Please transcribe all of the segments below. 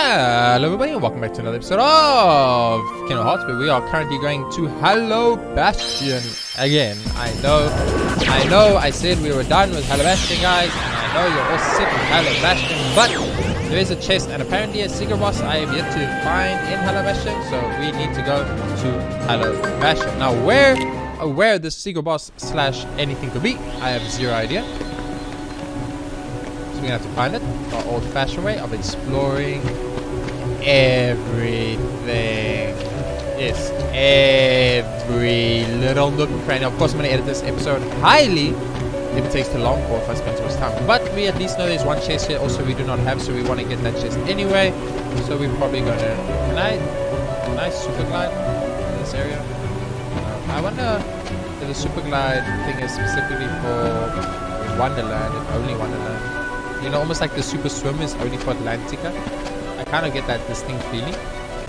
Hello everybody and welcome back to another episode of Kingdom Hearts, where we are currently going to Hello Bastion again. I know I said we were done with Hello Bastion, guys, and I know you're all sick of Hello Bastion, but there is a chest and apparently a secret boss I have yet to find in Hello Bastion, so we need to go to Hello Bastion. Now where this secret boss slash anything could be, I have zero idea. So we're gonna have to find it our old-fashioned way of exploring everything. Yes, every little nook and cranny. Of course, I'm gonna edit this episode highly if it takes too long or if I spend too much time. But we at least know there's one chest here. Also, we do not have, so we want to get that chest anyway. So we're probably gonna. Can I super glide in this area? I wonder if the super glide thing is specifically for Wonderland and only Wonderland. You know, almost like the super swim is only for Atlantica. I kind of get that distinct feeling.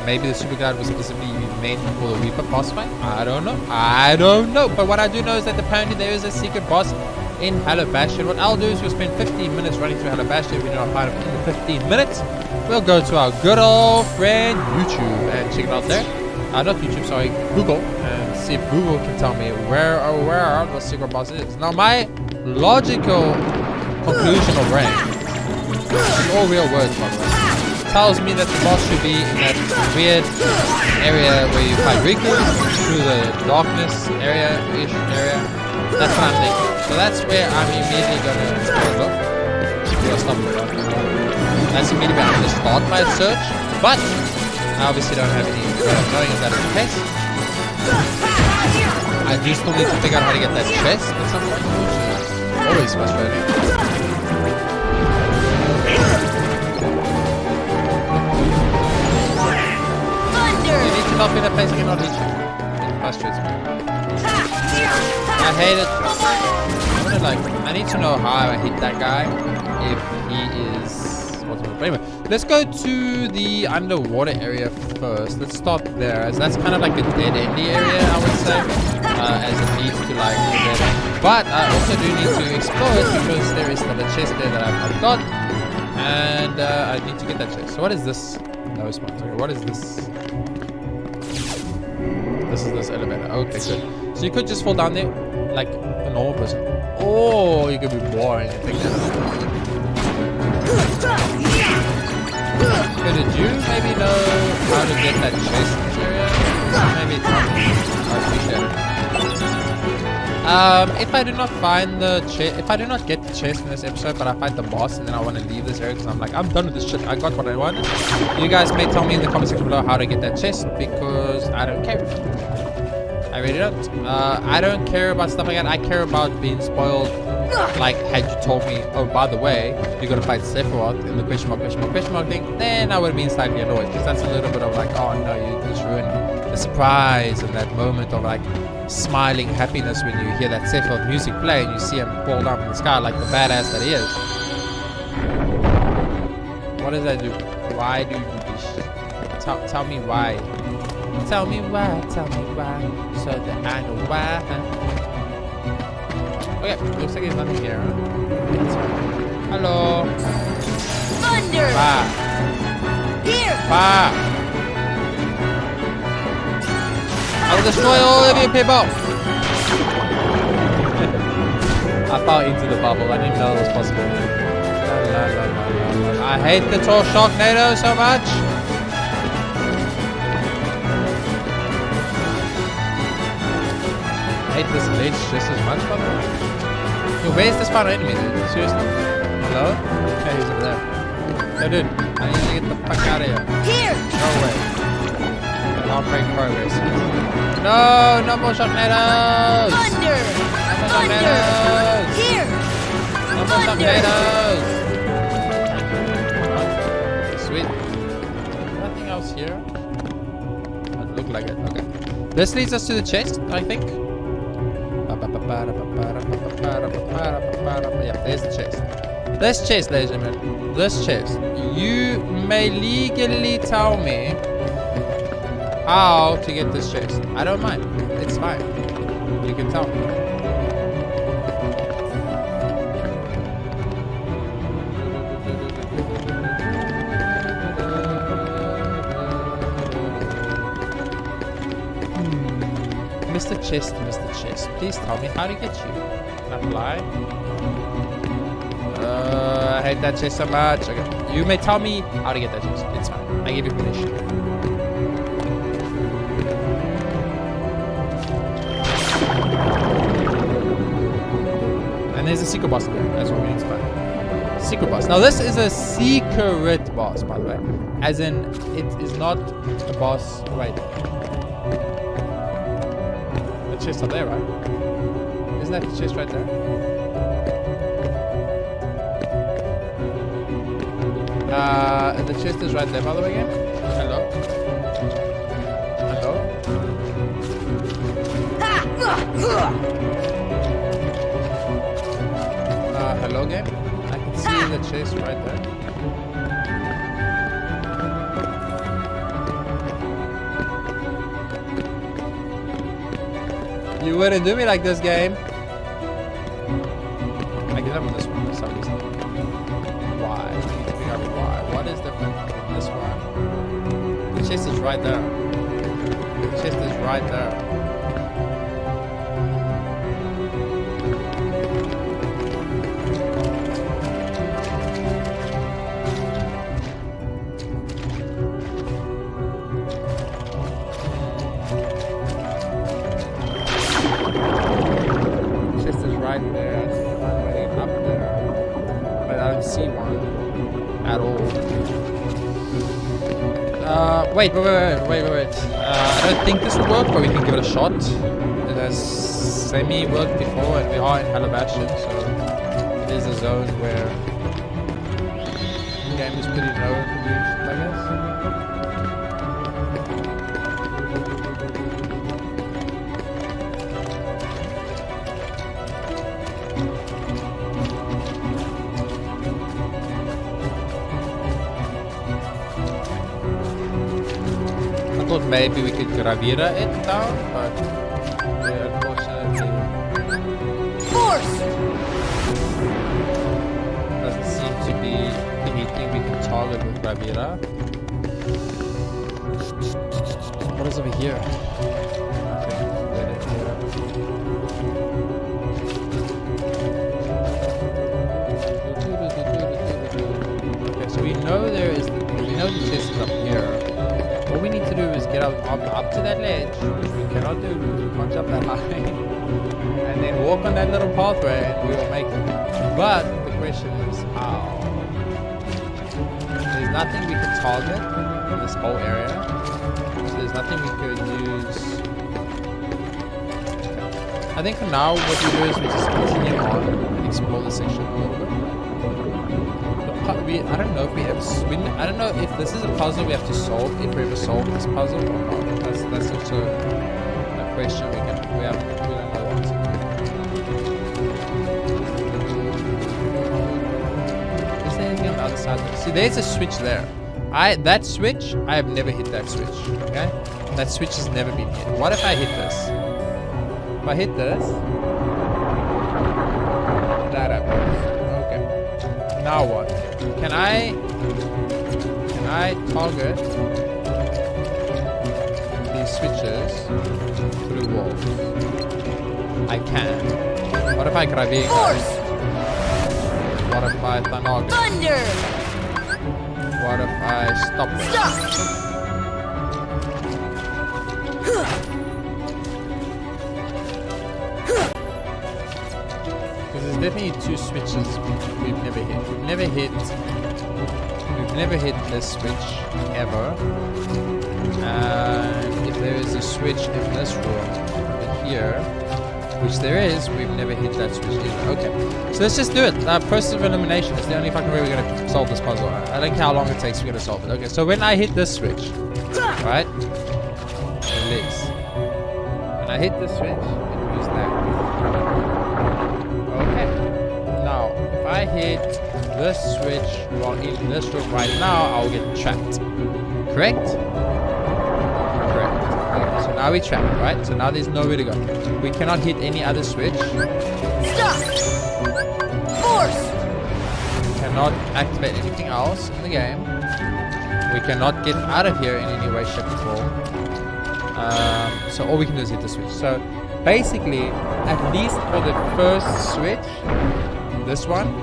Maybe the super glide was specifically made for the Reaper boss fight. I don't know. But what I do know is that apparently there is a secret boss in Hello Bastion. What I'll do is we'll spend 15 minutes running through Hello Bastion. If we do not find him in the 15 minutes, we'll go to our good old friend YouTube and check it out there. Not YouTube, sorry, Google, and see if Google can tell me where the secret boss is. Now, my logical conclusion of rank, in all real words by the way, tells me that the boss should be in that weird area where you fight Riku through the darkness area-ish area. That's what I'm thinking. So that's where I'm immediately gonna look. That's immediately where I'm gonna start my search, but I obviously don't have any way of knowing if that is the case. I do still need to figure out how to get that chest at some point, which is always frustrating. You need to not be in a place you cannot reach. It frustrates me. I hate it. I need to know how I hit that guy if he is. But anyway, let's go to the underwater area first. Let's start there, as that's kind of like a dead-endy area, I would say, as it leads to like a dead end. But I also do need to explore it because there is another chest there that I've got, and I need to get that chest. So what is this? No spot. Okay, what is this? This is this elevator. Okay, good. So you could just fall down there like a normal person, or you could be boring and take that. So did you maybe know how to get that chest in this area? Maybe tell me. I appreciate it. If I do not find the chest, if I do not get the chest in this episode, but I find the boss and then I want to leave this area because I'm like, I'm done with this shit. I got what I wanted. You guys may tell me in the comment section below how to get that chest because I don't care. I really don't. I don't care about stuff like that. I care about being spoiled. Like, had you told me, oh, by the way, you're gonna fight Sephiroth in the question mark thing, then I would have been slightly annoyed, because that's a little bit of like, oh no, you just ruined the surprise and that moment of like smiling happiness when you hear that Sephiroth music play and you see him fall down from the sky like the badass that he is. What does that do? Why do you do this? Tell me why. Tell me why, so that I know why. Okay, looks like there's nothing here. Hello. Thunder. Here. I will destroy all of you people. I fell into the bubble. I didn't know it was possible. I hate the tall Sharknado so much. I hate this glitch just as much, by the way. Yo, where's this final enemy, dude? Seriously? Hello? Okay, he's over there. Yo, dude, I need to get the fuck out of here. Here! No way. I'll break progress. No! No more Sharknadoes! Thunder! No more Sharknadoes! Here! No more Sharknadoes! Sweet. Nothing else here? Doesn't look like it. Okay. This leads us to the chest, I think. Yeah, there's the chest. This chest, ladies and gentlemen. This chest. You may legally tell me how to get this chest. I don't mind. It's fine. You can tell me. Mr. Chest, Mr. Chest, please tell me how to get you. Can I fly? I hate that chest so much. Okay. You may tell me how to get that chest. It's fine. I give you permission. And there's a secret boss there. That's what we need to find. Secret boss. Now this is a secret boss, by the way. As in, it is not a boss. Wait. The chest up there, right? Isn't that the chest right there? The chest is right there, by the way, again. Hello? Hello? Hello, game? I can see the chest right there. You wouldn't do me like this, game. I get up with this one for some reason. Why? I need to figure out why. What is different with this one? The chest is right there. The chest is right there. Right there, up there, but I don't see one at all. Wait. I don't think this will work, but we can give it a shot. It has semi-worked before, and we are in Halabastion, so it is a zone where the game is pretty known for doing shit, I guess. I thought maybe we could gravira it down, but yeah, unfortunately Force! doesn't seem to be anything we can target with gravira. What is over here? Okay, so we know the chest is up here. All we need to do is get up to that ledge, which we cannot do because we can't jump that high, and then walk on that little pathway and we will make it. But the question is how? There's nothing we can target in this whole area, so there's nothing we could use. I think for now what we do is we just continue on and explore the section a little bit. I don't know if we ever. I don't know if this is a puzzle we have to solve. If we ever solve this puzzle or not. That's also a question we don't know what. Is there anything on the other side? See, there's a switch there. That switch, I have never hit that switch. Okay, that switch has never been hit. What if I hit this? If I hit this, that happens. Okay. Now what? Can I target these switches through walls? I can. What if I gravate? Force! What if I thunder? Thunder! What if I stop it? Stop! Because there's definitely two switches we've never hit. We've never hit this switch ever. And if there is a switch in this room over here, which there is, we've never hit that switch either. Okay, so let's just do it. Process of elimination is the only fucking way we're gonna solve this puzzle. I don't care how long it takes, we're gonna solve it. Okay, so when I hit this switch, right? Release. When I hit this switch, it moves there. Okay. Now, if I hit this switch while in this room right now, I'll get trapped. Correct? Correct. Okay, so now we're trapped, right? So now there's nowhere to go. We cannot hit any other switch. Stop! Force! We cannot activate anything else in the game. We cannot get out of here in any way, shape, or form. So all we can do is hit the switch. So basically, at least for the first switch, this one,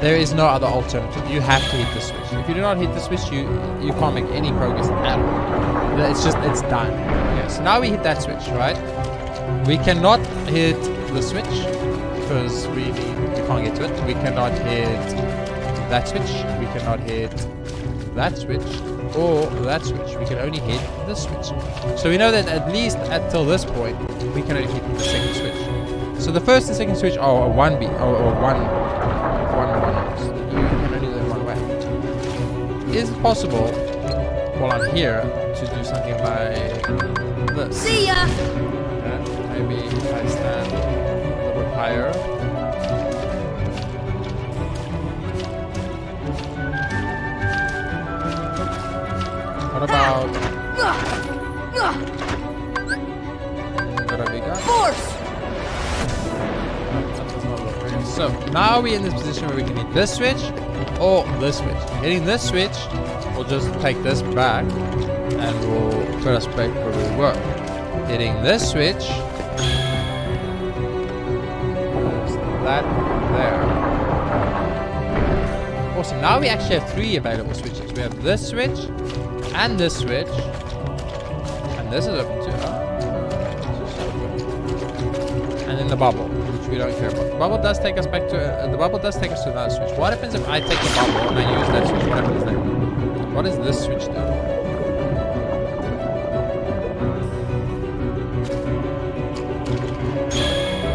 there is no other alternative. You have to hit the switch. If you do not hit the switch, you can't make any progress at all. It's done. Okay, so now we hit that switch, right? We cannot hit the switch because we can't get to it. We cannot hit that switch. We cannot hit that switch or that switch. We can only hit this switch. So we know that at least until this point, we can only hit the second switch. So the first and second switch are a 1B or one. So you can only do it one way. Is it possible while I'm here to do something like this? See ya! Okay, maybe if I stand a little bit higher. What about what have we got? Force! So now we're in this position where we can hit this switch or this switch. Hitting this switch will just take this back and will put us back where we were. Hitting this switch, that there. Awesome. Now we actually have 3 available switches. We have this switch and this switch, and this is open too. And then the bubble, which we don't care about. The bubble does take us back to another switch. What happens if I take the bubble and I use that switch? What happens then? What does this switch do?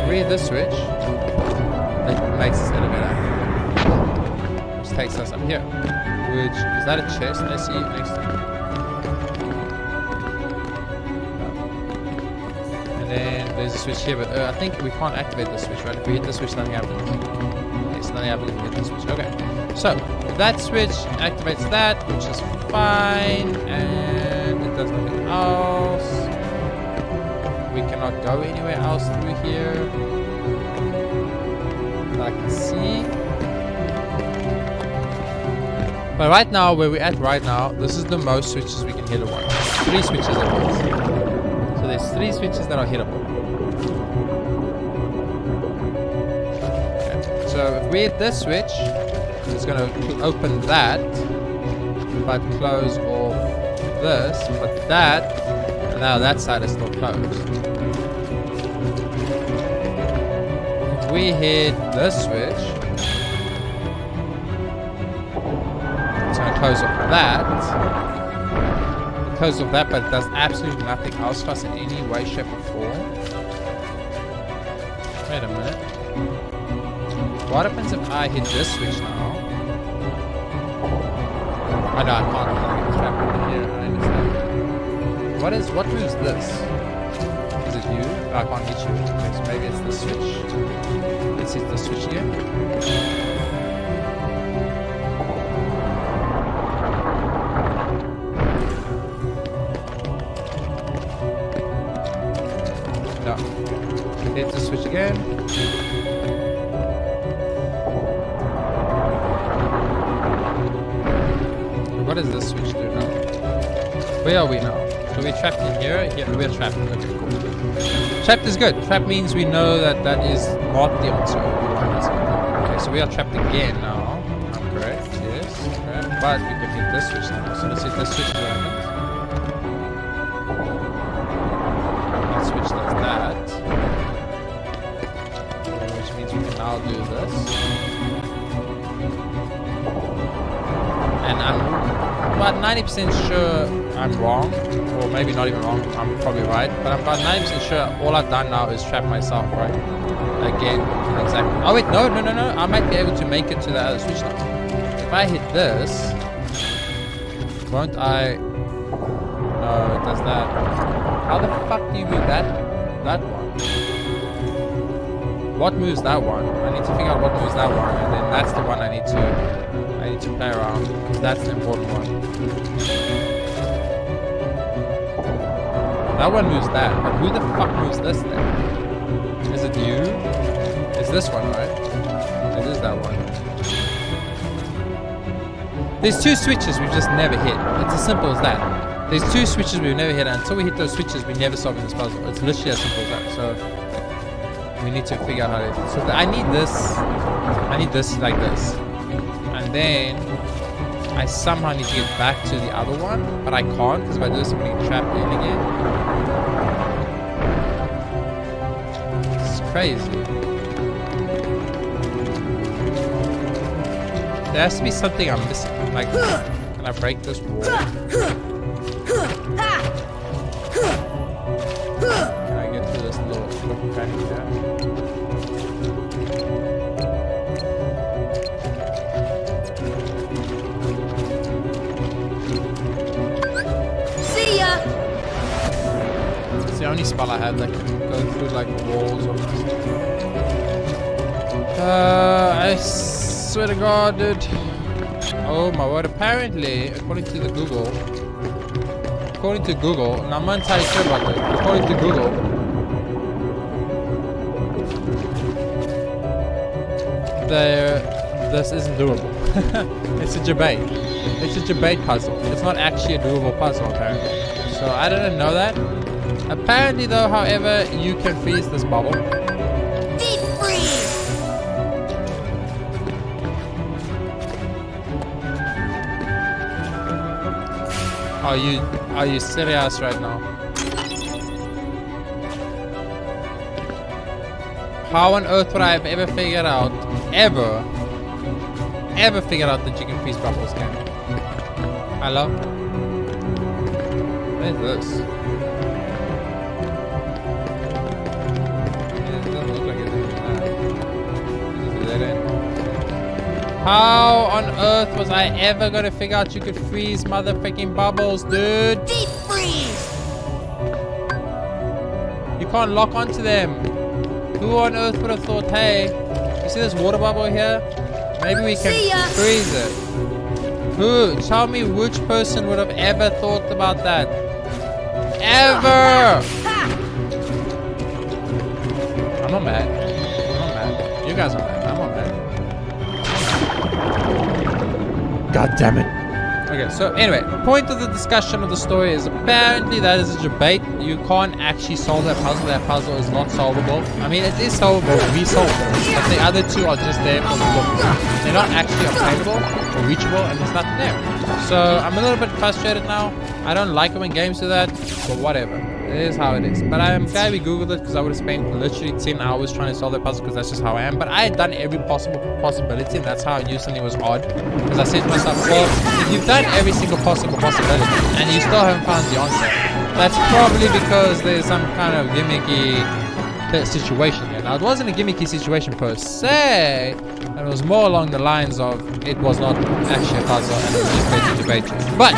Read this switch. It makes this elevator, which takes us up here. Which is that a chest I see next to me? Then there's a switch here, but I think we can't activate the switch, right? If we hit the switch, nothing happens. Yes, nothing happens if we hit the switch. Okay. So, that switch activates that, which is fine, and it does nothing else. We cannot go anywhere else through here that I can see. But right now, where we're at right now, this is the most switches we can hit at once. 3 switches at once. So there's 3 switches that are hittable. Okay. So if we hit this switch, it's going to open that, but close off this, but that, now that side is still closed. If we hit this switch, it's going to close off that. Because of that, but it does absolutely nothing else for us in any way, shape, or form. Wait a minute. What happens if I hit this switch now? Oh no, I can't. I'm not getting trapped over here. I understand. What moves this? Is it you? Oh, I can't hit you. Okay, so maybe it's the switch. Let's hit the switch here. Hit the switch again. What does this switch do now? Where are we now? So we're trapped in here? Yeah, we're trapped. Okay, cool. Trapped is good. Trapped means we know that that is not the answer we want. Okay, so we are trapped again now. I'm correct, yes. Okay. But we can hit this switch now. So let's hit this switch for a minute. That switch does that. I'll do this. And I'm about 90% sure I'm wrong, or maybe not even wrong, I'm probably right, but I'm about 90% sure all I've done now is trap myself, right? Again, exactly. Oh wait, no, I might be able to make it to the other switch now. If I hit this, won't I? No, it does that. How the fuck do you move that one? What moves that one? I need to figure out what moves that one, and then that's the one I need to play around, because that's the important one. That one moves that, but who the fuck moves this then? Is it you? It's this one, right? It is that one. There's 2 switches we've just never hit. It's as simple as that. There's 2 switches we've never hit. Until we hit those switches, we're never solving this puzzle. It's literally as simple as that. So we need to figure out how to. So I need this. I need this like this, and then I somehow need to get back to the other one, but I can't because if I do this, I'm gonna get trapped in again. It's crazy. There has to be something I'm missing. Like, can I break this wall? Can I get through this little cranny there? See ya! It's the only spell I have that can go through like walls almost. I swear to God, dude. Oh my word, apparently, according to Google, and I'm not entirely sure about that, according to Google, this isn't doable. It's a debate. It's a debate puzzle. It's not actually a doable puzzle, apparently. So I didn't know that. Apparently though, however, you can freeze this bubble. Deep freeze! Are you serious right now? How on earth would I have ever figured out, ever figured out that you can freeze bubbles, can you? Hello? What is this? It doesn't look like it's a dead end. How on earth was I ever gonna figure out you could freeze motherfucking bubbles, dude? Deep freeze! You can't lock onto them. Who on earth would have thought, hey, you see this water bubble here? Maybe we can freeze it. Who? Tell me which person would have ever thought about that? Ever! I'm not mad. I'm not mad. You guys are mad. I'm not mad. God damn it. Okay, so anyway, the point of the discussion of the story is apparently that is a debate. You can't actually solve that puzzle. That puzzle is not solvable. I mean, it is solvable. We solved it. But the other 2 are just there for the look. They're not actually obtainable or reachable, and there's nothing there. So I'm a little bit frustrated now. I don't like it when games do that, but whatever. It is how it is. But I'm glad we googled it because I would have spent literally 10 hours trying to solve that puzzle because that's just how I am. But I had done every possible possibility, and that's how I knew something was odd. Because I said to myself, well, if you've done every single possible possibility and you still haven't found the answer, that's probably because there's some kind of gimmicky situation here. Now, it wasn't a gimmicky situation per se. It was more along the lines of it was not actually a puzzle and it was just a debate. But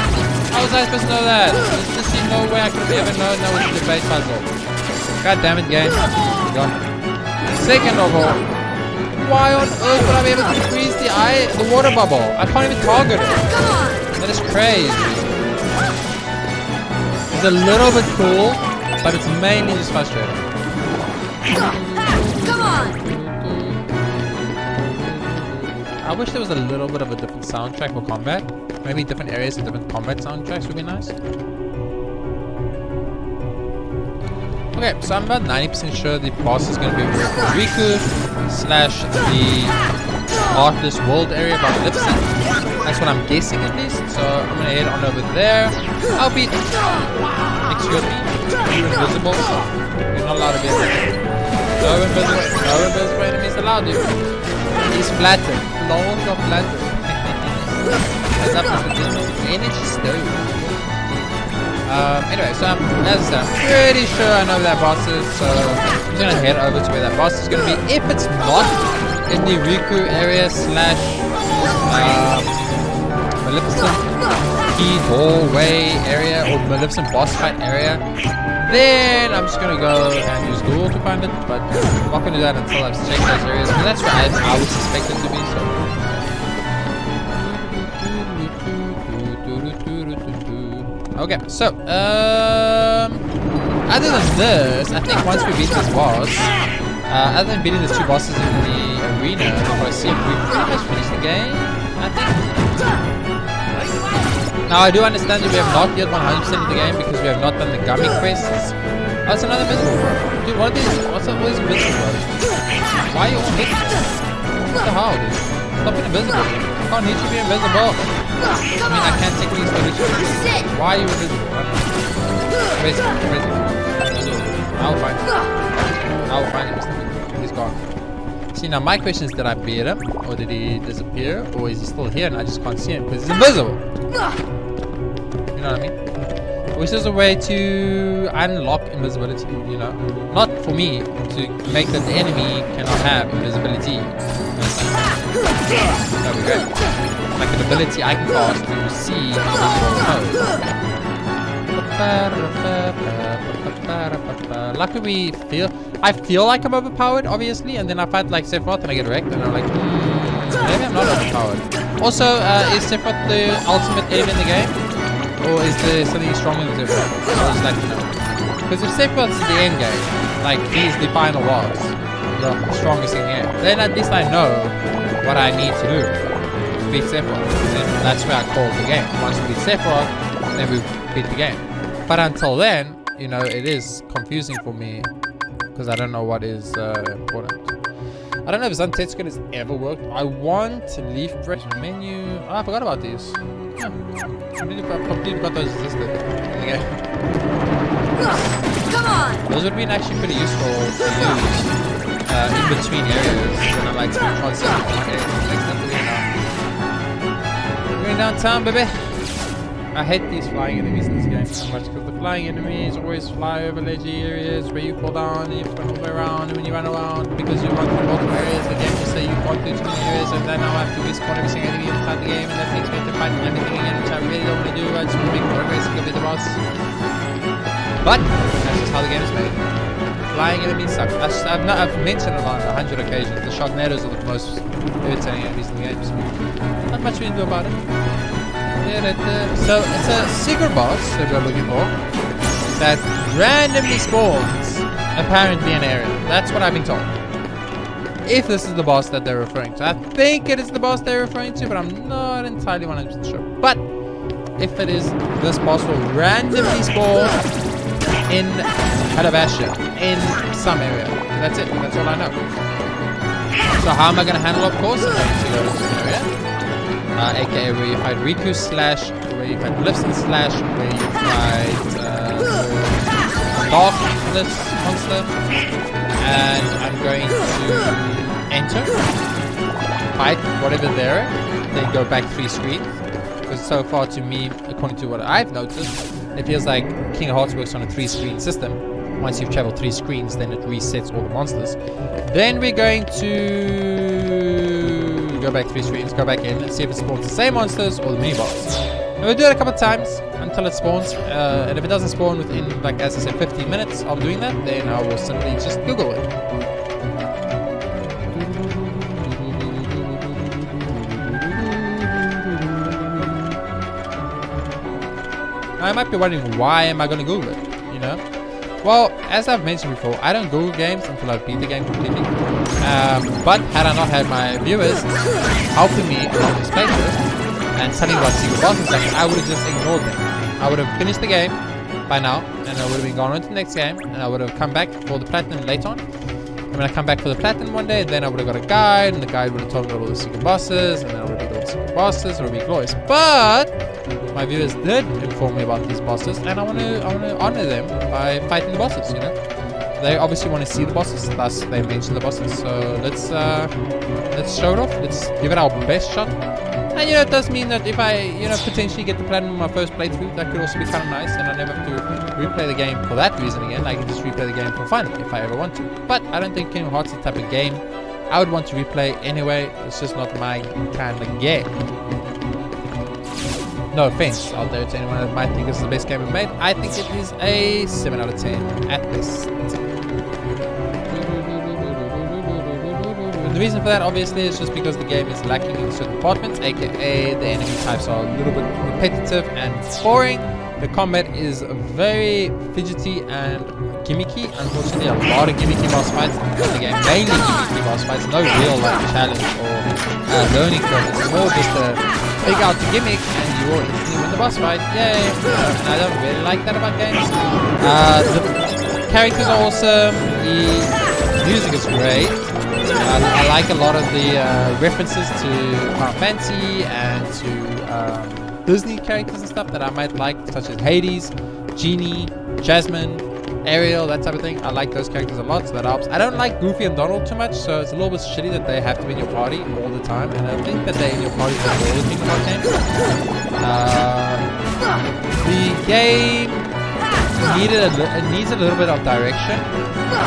how was I supposed to know that? There's just no way I could have ever known that was a debate puzzle. God damn it, game. Gone. Second of all, why on earth would I be able to freeze the water bubble? I can't even target it. That is crazy. It's a little bit cool, but it's mainly just frustrating. Come on! I wish there was a little bit of a different soundtrack for combat. Maybe different areas and different combat soundtracks would be nice. Okay, so I'm about 90% sure the boss is going to be Riku slash the Artless World area by Lipson. That's what I'm guessing at least. So I'm going to head on over there. I'll be... Excuse me. You're invisible. You're not allowed to be invisible. No invisible enemies allowed, dude. He's flattered. Lord got flattered. What's up with the energy stove? Anyway, so as I said, I'm pretty sure I know where that boss is, so I'm just gonna head over to where that boss is gonna be. If it's not in the Riku area slash Maleficent key doorway area or Maleficent boss fight area, then I'm just gonna go and use Google to find it, but I'm not gonna do that until I've checked those areas, because that's where I would suspect it to be, so. Okay, so, other than this, I think once we beat this boss, other than beating the 2 bosses in the arena, for a sim, we pretty much finished the game, I think. Now I do understand that we have not yet 100% of the game because we have not done the gummy quests. Oh, it's another invisible bro. Dude, what are these? What's up with these invisible bros? Why are you all hitting me? What the hell, dude? Stop being invisible. I can't hit you being invisible. I mean, I can't technically still hit you. Why are you invisible? I don't know. Where's he? I'll find him. I'll find him. He's gone. See, now my question is, did I beat him? Or did he disappear? Or is he still here and I just can't see him because he's invisible? You know what I mean? Which is a way to unlock invisibility, you know? Not for me, to make that the enemy cannot have invisibility. That would be great. Like an ability I can cast to see invisible. Luckily I feel like I'm overpowered, obviously, and then I fight like Sephiroth and I get wrecked and I'm like, maybe I'm not overpowered. Also, is Sephiroth the ultimate enemy in the game? Or is there something stronger than Sephiroth? I was like, no. Because if Sephiroth's the end game, like he's the final boss, the strongest in the game, then at least I know what I need to do to beat Sephiroth. And that's where I call the game. Once we beat Sephiroth, then we beat the game. But until then, you know, it is confusing for me because I don't know what is important. I don't know if Zantetskin has ever worked. I want to leaf fresh menu. Oh, I forgot about these. Yeah. Completely got those existed in the game. Come on! Those would have been actually pretty useful to use in between areas when I like to concept. Okay, next time we're going downtown, baby. I hate these flying enemies in this game so much because the flying enemies always fly over ledgy areas where you fall down and you run all the way around, and when you run around because you run through multiple areas, the game will say you've gone through too many areas, and then I have to respawn every single enemy inside the game, and that makes me have to fight everything again, which I really don't want to do. I just want to make progress and go beat the boss. But that's just how the game is made. Flying enemies suck. I've mentioned it on 100 occasions. The Sharknadoes are the most irritating enemies in the game. So not much we can do about it. So it's a secret boss that we're looking for that randomly spawns apparently in an area. That's what I've been told. If this is the boss that they're referring to. I think it is the boss they're referring to, but I'm not entirely 100% sure. But if it is, this boss will randomly spawn in Calabasha, in some area. That's it. That's all I know. So how am I going to handle, of course? I'm going to go to an area. AKA where you fight Riku slash, where you fight Blifson slash, where you fight Darkness monster, and I'm going to enter, fight whatever there, then go back 3 screens. Because so far to me, according to what I've noticed, it feels like Kingdom Hearts works on a 3-screen system. Once you've traveled 3 screens, then it resets all the monsters. Then we're going to go back 3 screens, go back in and see if it spawns the same monsters or the mini boss. And we'll do it a couple of times until it spawns, and if it doesn't spawn within, like as I said, 15 minutes of doing that, then I will simply just Google it. Now, I might be wondering, why am I going to Google it, you know? Well, as I've mentioned before, I don't Google games until I've beat the game completely. But had I not had my viewers helping me along this playthrough and telling me about secret bosses, I would have just ignored them. I would have finished the game by now, and I would have been gone on to the next game, and I would have come back for the platinum later on. And when I come back for the platinum one day, then I would have got a guide, and the guide would have told me about all the secret bosses, and then I would have beat all the secret bosses, and it would be glorious. But my viewers did inform me about these bosses, and I want to honor them by fighting the bosses, you know. They obviously want to see the bosses, thus they mention the bosses. So let's show it off. Let's give it our best shot. And you know, it does mean that if I, you know, potentially get the platinum on my first playthrough, that could also be kind of nice, and I never have to replay the game for that reason again. I can just replay the game for fun if I ever want to. But I don't think Kingdom Hearts is the type of game I would want to replay anyway. It's just not my kind of game. No offense out there to anyone that might think this is the best game ever made. I think it is a 7 out of 10 at best. The reason for that obviously is just because the game is lacking in certain departments, aka the enemy types are a little bit repetitive and boring. The combat is very fidgety and gimmicky. Unfortunately, a lot of gimmicky boss fights in the game, mainly gimmicky boss fights, no real like challenge or learning curve. It's more just a figure out the gimmick and you will instantly win the boss fight. Yay! And I don't really like that about games. The characters are awesome. The music is great. I like a lot of the references to Final Fantasy and to Disney characters and stuff that I might like, such as Hades, Genie, Jasmine, Ariel, that type of thing. I like those characters a lot, so that helps. I don't like Goofy and Donald too much, so it's a little bit shitty that they have to be in your party all the time. And I think that they're in your party for all the things about games. The game needs a little bit of direction,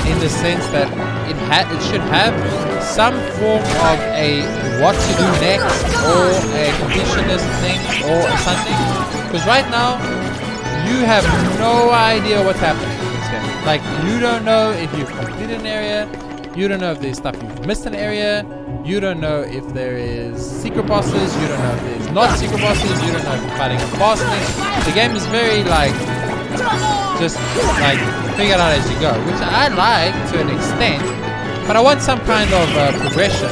in the sense that it should have some form of a what to do next, or a completionist thing, or something. Because right now, you have no idea what's happening in this game. Like, you don't know if you've completed an area, you don't know if there's stuff you've missed in an area, you don't know if there is secret bosses, you don't know if there's not secret bosses, you don't know if you're fighting a boss next. The game is very like, just like figure it out as you go, which I like to an extent, but I want some kind of progression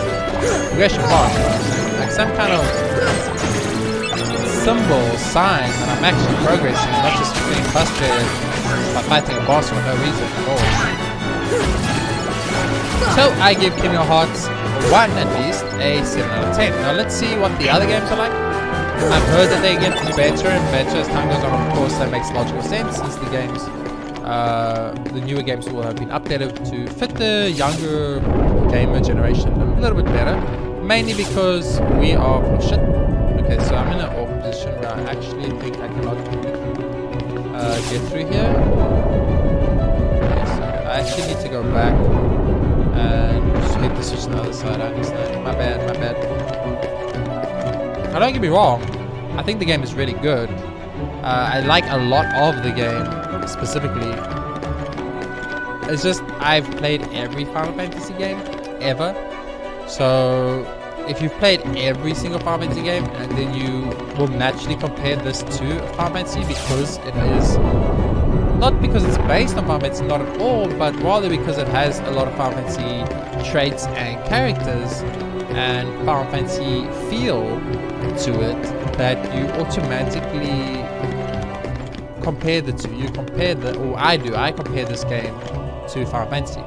path, like some kind of symbol, sign that I'm actually progressing, not just being frustrated by fighting a boss for no reason at all. So I give Kingdom Hearts 1 at least a 7 out of 10. Now let's see what the other games are like. I've heard that they get better and better as time goes on. Of course, that makes logical sense, since the games, the newer games will have been updated to fit the younger gamer generation a little bit better. Mainly because we are... Oh shit. Okay, so I'm in an awkward position where I actually think I cannot get through here. Yes, okay. I actually need to go back and just hit the switch on the other side. I understand. My bad, my bad. Now don't get me wrong, I think the game is really good. I like a lot of the game, specifically. It's just, I've played every Final Fantasy game, ever. So, if you've played every single Final Fantasy game, and then you will naturally compare this to Final Fantasy, because it is, not because it's based on Final Fantasy, not at all, but rather because it has a lot of Final Fantasy traits and characters, and Final Fantasy feel to it, that you automatically compare the two. You compare I compare this game to Final Fantasy,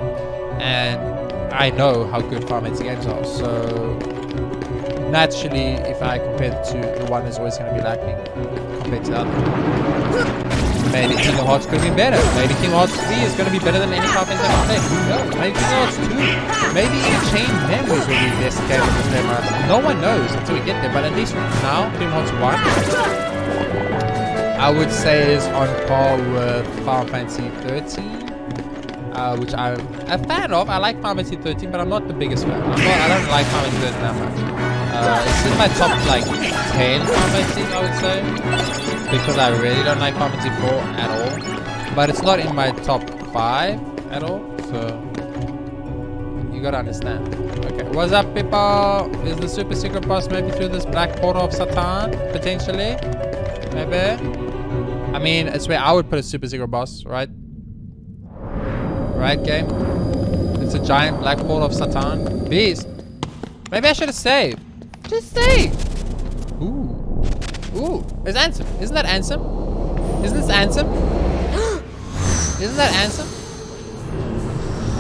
and I know how good Final Fantasy games are, so naturally, if I compare the two, the one is always going to be lacking compared to the other. Maybe Kingdom Hearts could have been better. Maybe Kingdom Hearts 3 is going to be better than any Final Fantasy I've played. Who knows? Maybe Kingdom Hearts 2. Maybe even Chain Memories will be the best game of the play marathon. No one knows until we get there, but at least now, Kingdom Hearts 1, I would say is on par with Final Fantasy 13. Which I'm a fan of. I like Final Fantasy 13, but I'm not the biggest fan. I don't like Final Fantasy 13 that much. It's in my top like 10 Final Fantasies, I would say, because I really don't like Final Fantasy 4 at all. But it's not in my top 5 at all, so you gotta understand. Okay, what's up, people? Is the super secret boss maybe through this black portal of Satan? Potentially, maybe. I mean, it's where I would put a super secret boss, right? Right, game? It's a giant black portal of Satan. Beast. Maybe I should have saved. Just save. Ooh. Ooh. It's ANSEM. Isn't that ANSEM? Isn't this ANSEM? Isn't that ANSEM?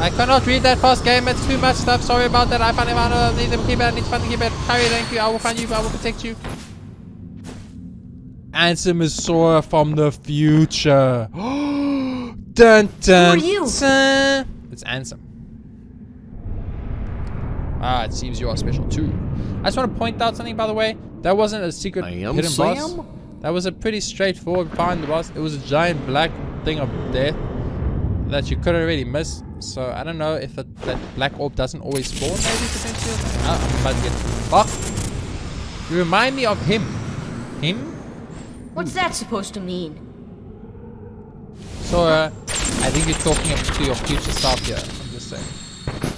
I cannot read that fast, game. It's too much stuff. Sorry about that. I finally found a need to keep it. I need to find the keypad. Harry, thank you. I will find you. I will protect you. ANSEM is Sora from the future. Dun, dun, Who are you? dun. It's ANSEM. Ah, it seems you are special too. I just want to point out something, by the way. That wasn't a secret hidden boss. That was a pretty straightforward find the boss. It was a giant black thing of death that you couldn't really miss. So I don't know if that black orb doesn't always spawn, maybe potentially. I'm about to get fucked. You remind me of him. Him? What's that supposed to mean? Sora, I think you're talking to your future self here. I'm just saying.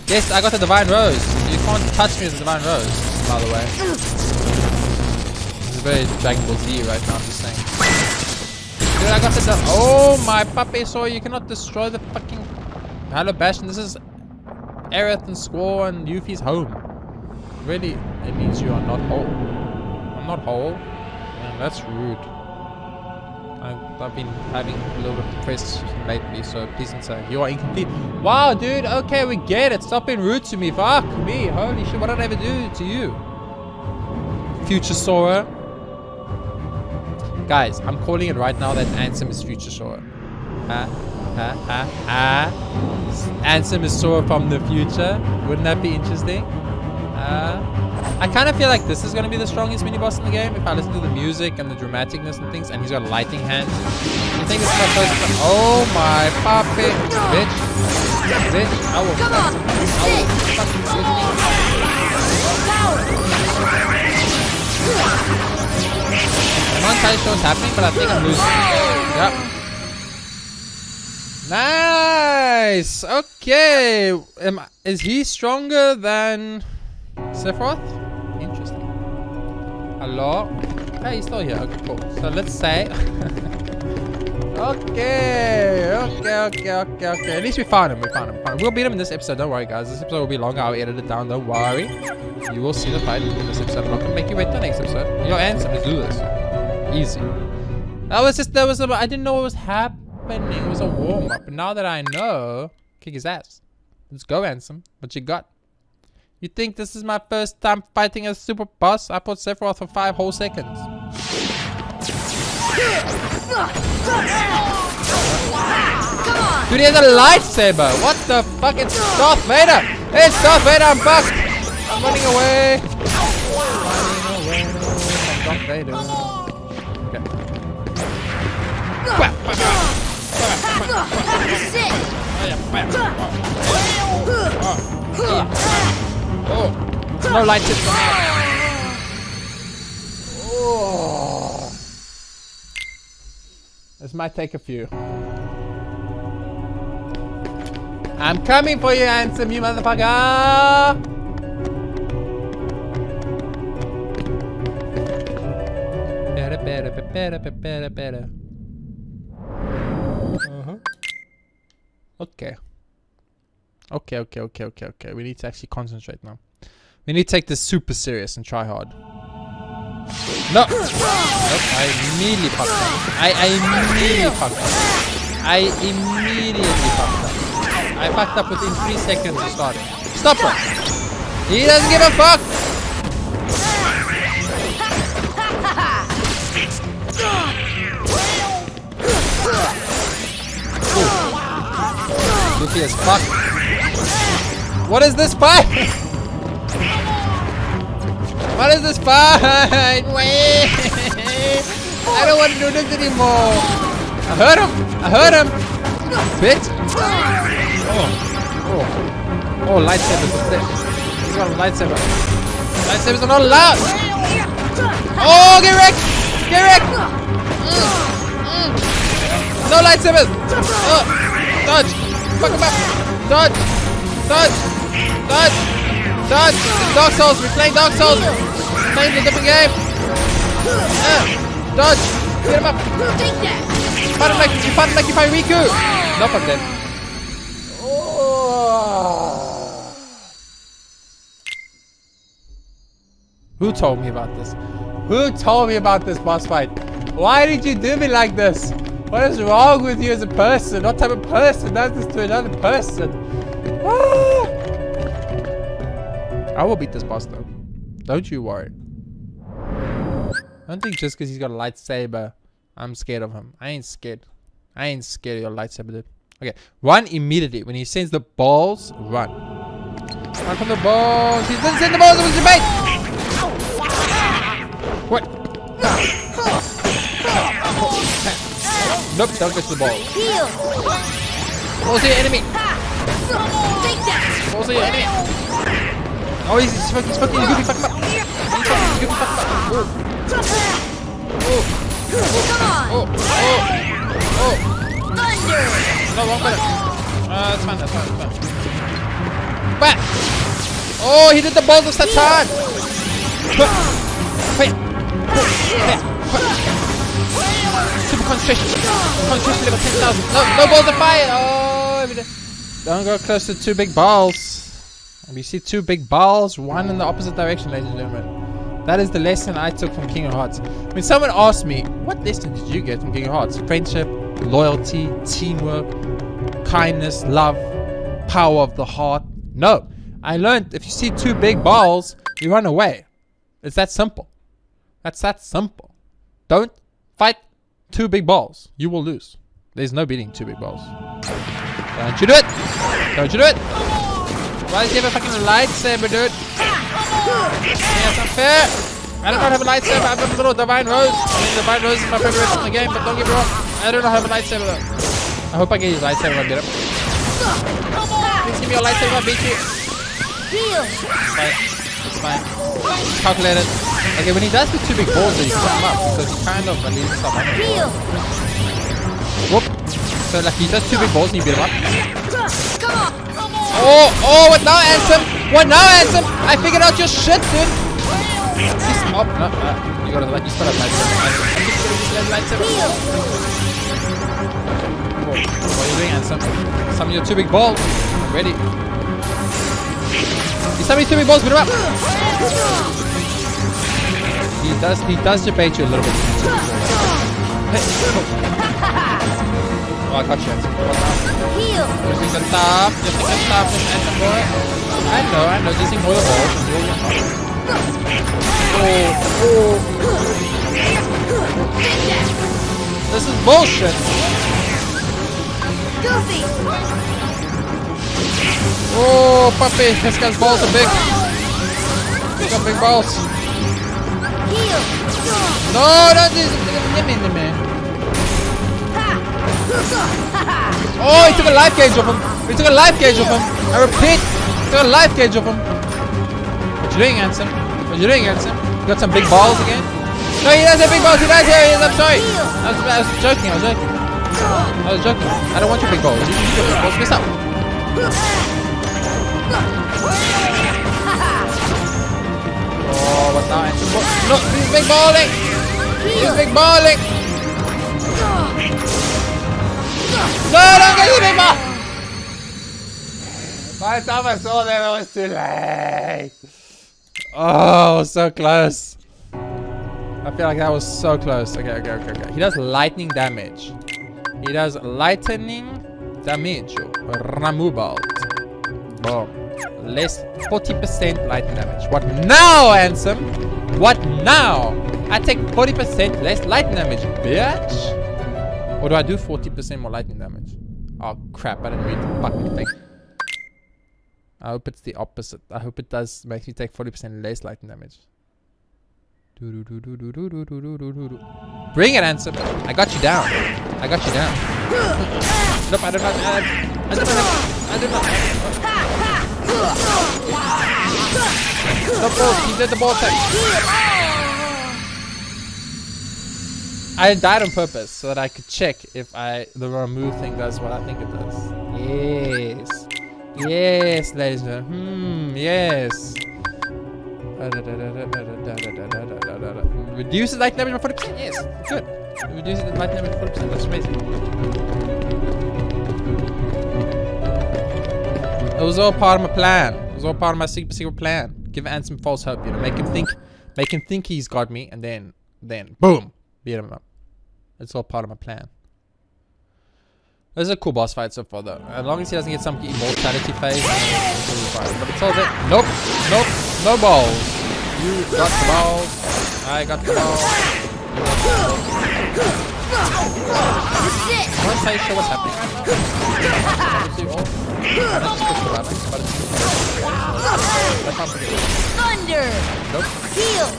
Yes, I got the Divine Rose. You can't touch me with the Divine Rose, by the way. This is very Dragon Ball Z right now, I'm just saying. Dude, I got the... Oh, my puppy, Sora, you cannot destroy the fucking... Hello, Bastion. This is Aerith and Squall and Yuffie's home. Really, it means you are not whole. I'm not whole. Man, that's rude. I've been having a little bit of depressed lately, so please don't say you are incomplete. Wow, dude. Okay, we get it. Stop being rude to me. Fuck me. Holy shit. What did I ever do to you? Future Sora. Guys, I'm calling it right now that ANSEM is Future Sora. ANSEM is Sora from the future. Wouldn't that be interesting? I kind of feel like this is going to be the strongest mini-boss in the game if I listen to the music and the dramaticness and things, and he's got lighting hands. I think it's my first... Oh my puppet! Bitch! Bitch! I will... Come on! I'm not entirely sure what's happening, but I think I'm losing. Yep. Nice! Okay! Is he stronger than Sephiroth? Interesting. Hello? Hey, he's still here. Okay, cool. So let's say... Okay. At least we found him. We'll beat him in this episode. Don't worry, guys. This episode will be longer. I'll edit it down. Don't worry. You will see the fight in this episode. I'm not gonna make you wait till next episode. Your answer. Let's do this. Easy. I didn't know what was happening. It was a warm-up. But now that I know, kick his ass. Let's go, ANSEM. What you got? You think this is my first time fighting a super boss? I fought Sephiroth for 5 whole seconds. Dude, he has a lightsaber. What the fuck? It's Darth Vader. It's Darth Vader. I'm fucked. I'm running away. Darth Vader. Oh, no lightsaber. Oh. This might take a few. I'm coming for you, ANSEM, you motherfucker! Better. Okay. Okay. We need to actually concentrate now. We need to take this super serious and try hard. No! Nope, I immediately fucked up. I immediately fucked up. I fucked up within 3 seconds of starting. Stop it! He doesn't give a fuck! Goofy as fuck. What is this fight? What is this fight? Wait! I don't want to do this anymore. I heard him. Bitch. Oh, lightsabers. He's got a lightsaber. Lightsabers are not allowed. Oh, get wrecked. No lightsabers. Dodge. Fuck him up. Dodge. It's Dark Souls. We're playing Dark Souls. Playing a different game. Dodge. Get him up. Take that. You fight him like you fight Riku. Nope, I'm dead. Who told me about this? Who told me about this boss fight? Why did you do me like this? What is wrong with you as a person? What type of person does this to another person? I will beat this boss though. Don't you worry. I don't think just because he's got a lightsaber, I'm scared of him. I ain't scared of your lightsaber, dude. Okay, run immediately. When he sends the balls, run. Run from the balls. He didn't send the balls, it was your bait! What? Nope, don't touch the ball. Balls are your enemy. Balls are your enemy. Oh, he's fucking goofy, fuck him up. Oh. Thunder. No, wrong button. That's fine. Back. Oh, he did the balls of Satan. Super concentration. Concentration level 10,000. No balls of fire. Oh, don't go close to 2 big balls. We see 2 big balls, one in the opposite direction, ladies and gentlemen. That is the lesson I took from King of Hearts. When someone asked me, what lesson did you get from King of Hearts? Friendship, loyalty, teamwork, kindness, love, power of the heart. No. I learned if you see two big balls, you run away. It's that simple. That's that simple. Don't fight two big balls. You will lose. There's no beating two big balls. Don't you do it. Don't you do it. Why does he have a fucking lightsaber, dude? Yeah, it's unfair. I do not have a lightsaber. I have a little Divine Rose. I mean, Divine Rose is my favorite in the game, but don't get me wrong. I do not have a lightsaber though. I hope I get his lightsaber when I beat him. Please give me your lightsaber, I'll beat you. It's fine. Calculate it. Okay, when he does the two big balls, then you can him up because he kind of releases stuff on him. Whoop. So like he does two big balls and you beat him up. Oh, what now, ANSEM? What now, ANSEM? I figured out your shit, dude. Oh, no, you gotta like, you still have lightsaber. What are you doing, ANSEM? Summon your two big balls. I'm ready. You summon your two big balls, beat him up. He does debate you a little bit. Oh, I got you, ANSEM. You're thinking tough. You're thinking tough, ANSEM boy. I know. Just ignore the balls. Oh. This is bullshit. Oh, puppy. This guy's balls are big. He's got big balls. No, don't do this. Oh, he took a life gauge of him. I repeat, he took a life gauge of him. What you doing, ANSEM? You got some big balls again? No, he doesn't have big balls. I'm sorry. I was joking. I don't want your big balls. You need your big balls. Fist up. Oh, what now, ANSEM? No, he's big balling. No, don't get the big ball. By the time I saw that, it was too late. Oh, so close. I feel like that was so close. Okay. He does lightning damage. Removal. Boom. Less 40% lightning damage. What now, ANSEM? What now? I take 40% less lightning damage, bitch. Or do I do 40% more lightning damage? Oh crap, I didn't read the fucking thing. I hope it's the opposite. I hope it does make me take 40% less lightning damage. Bring it, ANSEM. I got you down. Nope, I do not have. No balls, he did the ball attack. I died on purpose so that I could check if the remove thing does what I think it does. Yes, ladies and gentlemen. Yes. Reduces light damage by 40%. Yes, good. Reduces the light damage by 40%. That's amazing. It was all part of my plan. It was all part of my secret plan. Give ANSEM false hope. You know, make him think he's got me, and then boom, beat him up. It's all part of my plan. This is a cool boss fight so far, though. As long as he doesn't get some immortality phase, but it's all that. Nope, no balls. You got the balls. I got the balls. I'm not entirely sure what's happening right now. Thunder! Nope. Heal!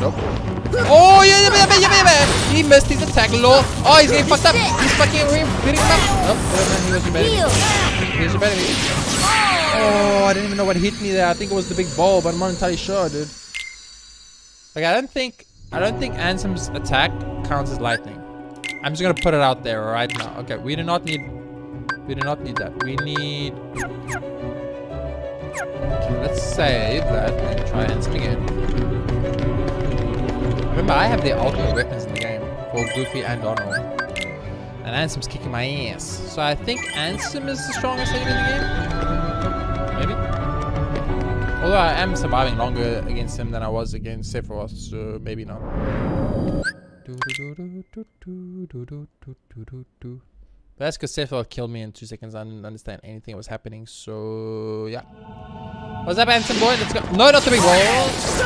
Nope. Oh, yeah. He missed his attack, lol. Oh, he's getting fucked up. He's fucking beating him up. Nope. He was your better. Oh, I didn't even know what hit me there. I think it was the big ball, but I'm not entirely sure, dude. Like, I don't think ANSEM's attack counts as lightning. I'm just gonna put it out there right now. Okay, we do not need that. We need. Okay, let's save that and try ANSEM again. Remember, I have the ultimate weapons in the game for Goofy and Donald. And ANSEM's kicking my ass. So I think ANSEM is the strongest thing in the game? Maybe? Although I am surviving longer against him than I was against Sephiroth, so maybe not. That's because Sephiroth killed me in 2 seconds. I didn't understand anything that was happening, so yeah. What's up, handsome boy? Let's go. No, not the big balls!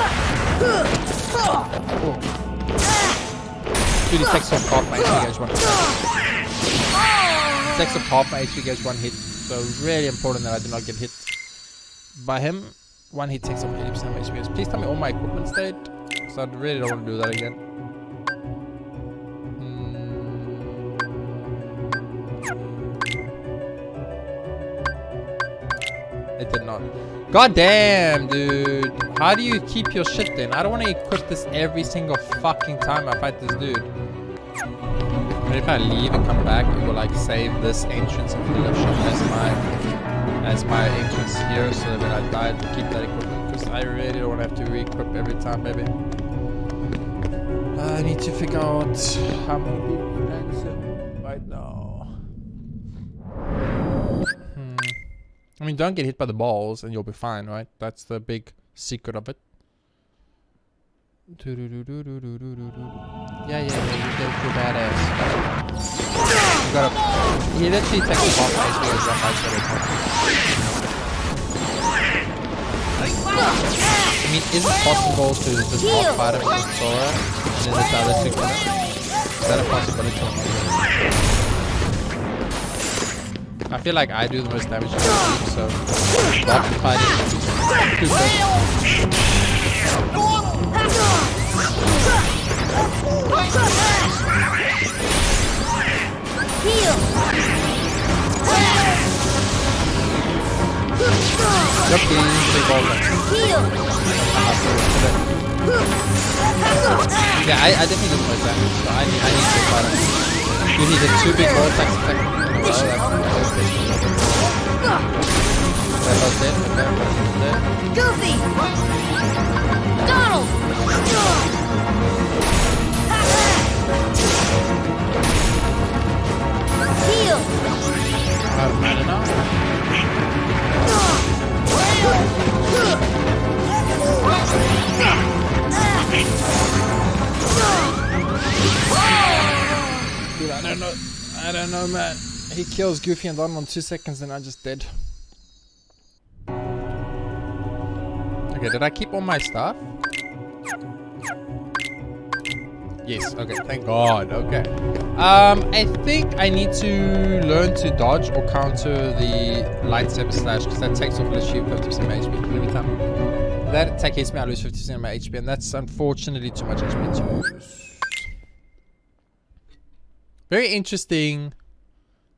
Dude, he takes off half my HP gauge 1 hit. He takes off half my HP gauge 1 hit, so really important that I do not get hit by him. 1 hit takes off 80% of my HP gauge. Please tell me all my equipment stayed, because I really don't want to do that again. It did not. God damn, dude. How do you keep your shit then? I don't want to equip this every single fucking time I fight this dude. But if I leave and come back, it will like save this entrance into the ocean as my entrance here, so that when I die to keep that equipment. Because I really don't want to have to re-equip every time, baby. I need to figure out how many people can ANSEM right now. I mean, don't get hit by the balls and you'll be fine, right? That's the big secret of it. Yeah, you did too badass. You gotta... He literally takes the ball face with I mean, is it possible to just off fight him with Sora and then this other two kill him? Is that a possibility? I feel like I do the most damage to the team, so not fighting too good. Yep, big ball back. Yeah, I definitely do the most damage, so I need to fight him. You need a 2 big ball attacks attack. Goofy! Donald! Heal! Dude, I don't know, man. He kills Goofy and Donald in 2 seconds and I'm just dead. Okay, did I keep all my stuff? Yes, okay, thank God, okay. I think I need to learn to dodge or counter the lightsaber slash, because that takes off literally 50% of my HP every time. That attack hits me, I lose 50% of my HP, and that's unfortunately too much HP to lose. Very interesting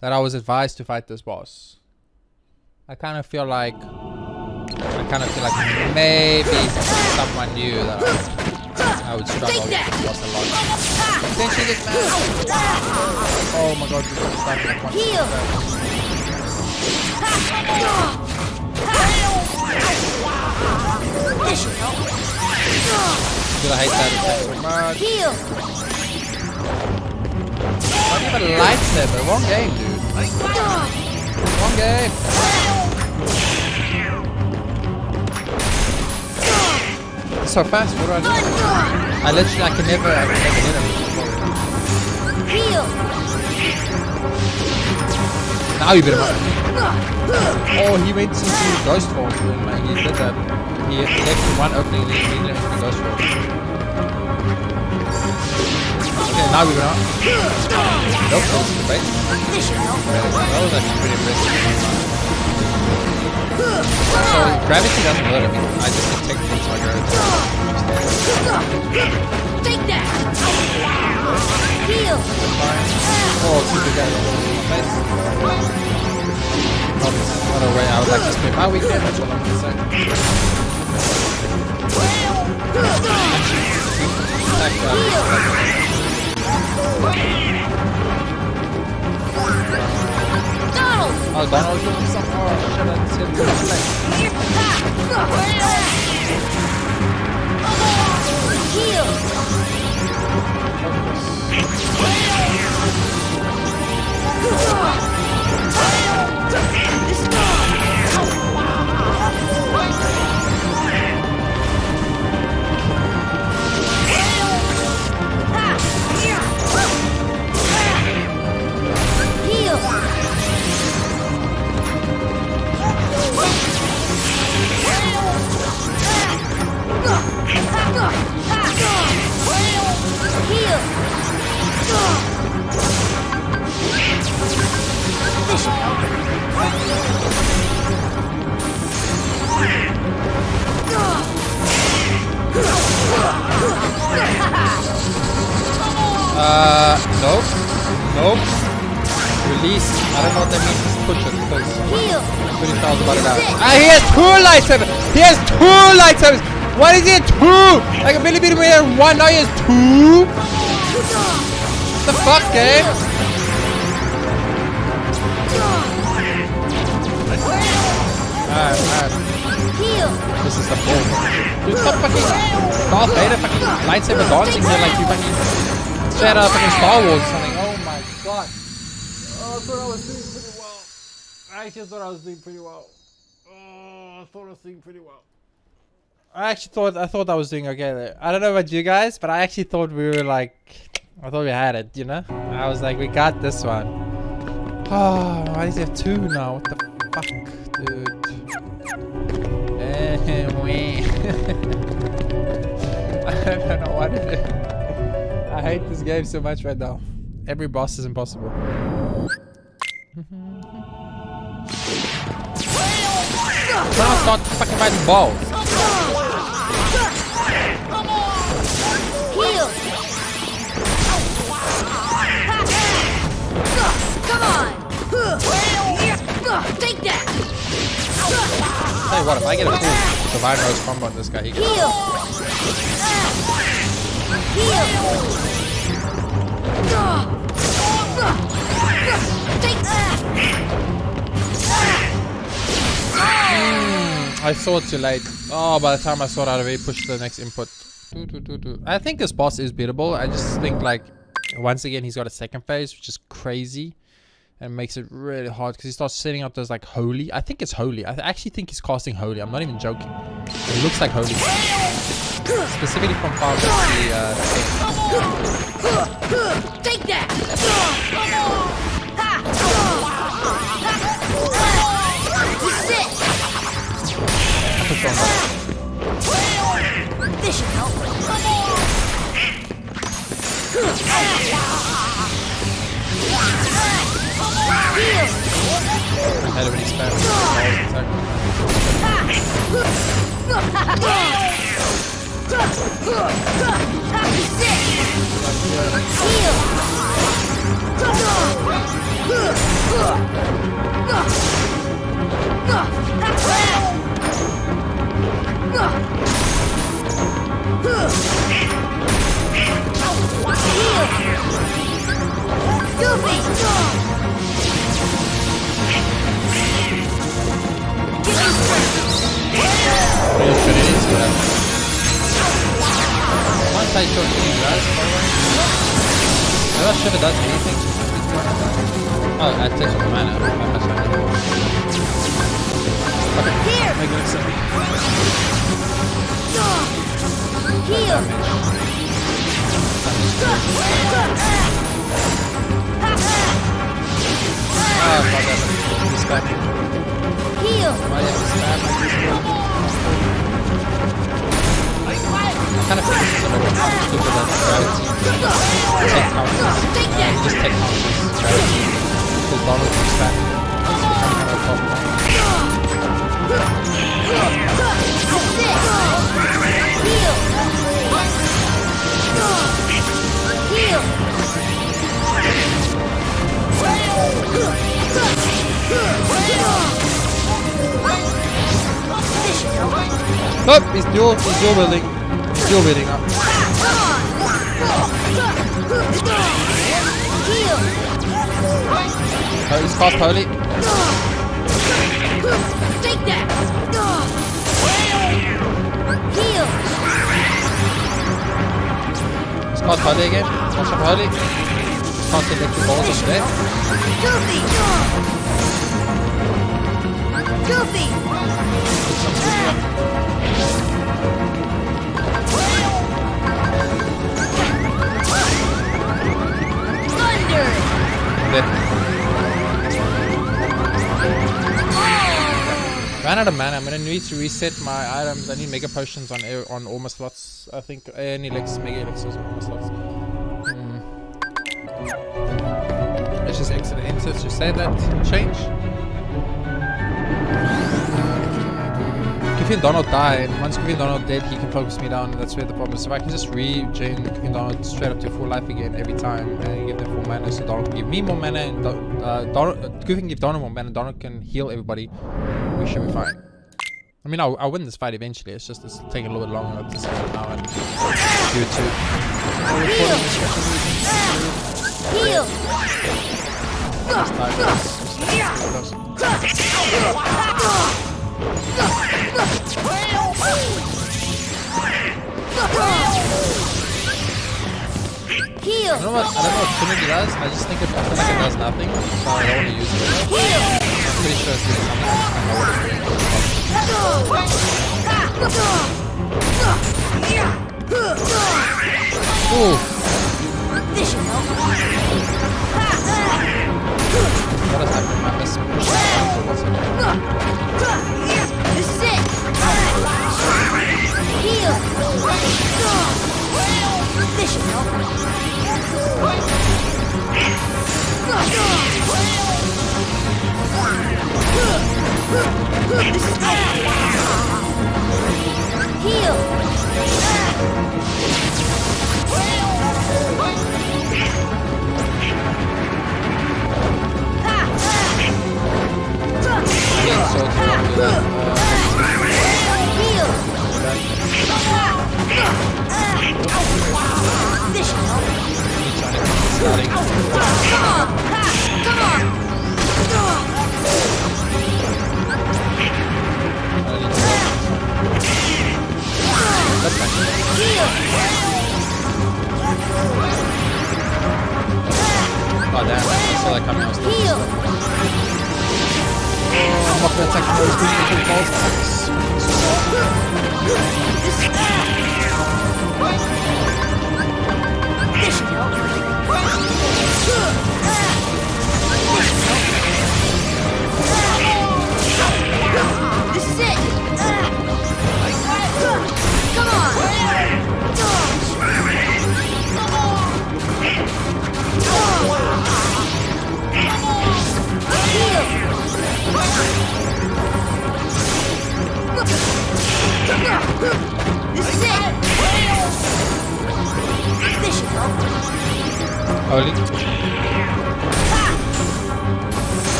that I was advised to fight this boss. I kind of feel like maybe someone knew that I would struggle with this boss a lot. Attention, this man! Oh my God, this is starting at Heal! Dude, I hate that attack so much. Heal! Not even a lightsaber. Wrong game, dude. Wrong game. It's so fast. What do I do? I can never hit him. Heal! Now you beat him up. Oh, he went into Ghost Form. He did that. He left one opening and he left the Ghost Form. Okay, now we went up. Nope, that was great. That was actually pretty impressive. So, gravity doesn't hurt me. I just detect things like gravity. Take that! Heal! Oh, super guy. Not a way I would like to split my weekend, that's what I'm going to say. Donald! Oh, Donald's doing something. Oh, shit, that's him. Heal! Heal! This should help. Nope. Nope. Release. I don't know what that means. Just push it because Heal! pretty fast about it out. Ah, he has 2 lightsabers! He has 2 lightsabers! What is it? 2! Like a millimeter with 1, now he has 2? What the fuck, game? Alright. Heal! This is the bull. Dude, stop fucking Darth Vader fucking lightsaber dancing here like you fucking straight out of fucking Star Wars or something. Oh my god. Oh, I thought I was doing pretty well. I actually thought I was doing pretty well. Oh, I thought I was doing pretty well. I thought I was doing okay there. I don't know about you guys, but I actually thought we were like, I thought we had it, you know? I was like, we got this one. Oh, why does he have 2 now? What the fuck, dude? I don't know what to do. I hate this game so much right now. Every boss is impossible. Now start fucking fighting balls. Heal! Come on! Take that! Tell you what, if I get a full divine rose combo on this guy, he gets Heal! Heal! Take that! I saw it too late. Oh, by the time I saw it, I'd already pushed the next input. I think this boss is beatable. I just think, like, once again, he's got a second phase, which is crazy. And makes it really hard because he starts setting up those, like, holy. I think it's holy. I actually think he's casting holy. I'm not even joking. It looks like holy. Specifically from Final Fantasy Take that! This should help. I had already spent once I showed you guys, I'm not sure if it does anything. Oh, that takes some mana. Okay, make it simple. Heal! Oh, fuck that. This guy. Heal! Why do you have to spam like this, bro? I kind of think this is a little stupid that strategy. Take counters. Just take counters. Strategy. Because Donald keeps spamming. It's becoming kind of a problem. Heal! Heal! Nope, he's dual building. He's dual building up. Oh, he's fast holy. Take that! Heal! He's fast holy again. Fast up holy. He's fast electric balls over there. Goofy! Thunder! Dead. Ran out of mana. I'm gonna need to reset my items. I need mega potions on all my slots. I think any mega elixirs on all my slots. let's just say that change. Goofy and Donald die. Once Goofy and Donald dead, he can focus me down, and that's where the problem is. If I can just regen Goofy and Donald straight up to full life again every time, and give them full mana, so Donald can give me more mana, and Goofy can give Donald more mana, and Donald can heal everybody, we should be fine. I mean, I'll win this fight eventually, it's just it's taking a little bit longer to say it now and do it too. Heal! Heal! I don't know what Trinity does, I just think I feel like it does nothing, so I don't want to use it. I'm pretty sure it's doing something, I know what it's doing. Ooh! This should help. What is happening? I miss This is it! Heal! This should help. This is it! Heal! Oh damn, I saw that coming. I was thinking I'm not gonna attack those beautiful balls. This is it! Come on! This is it! This should help. Holy.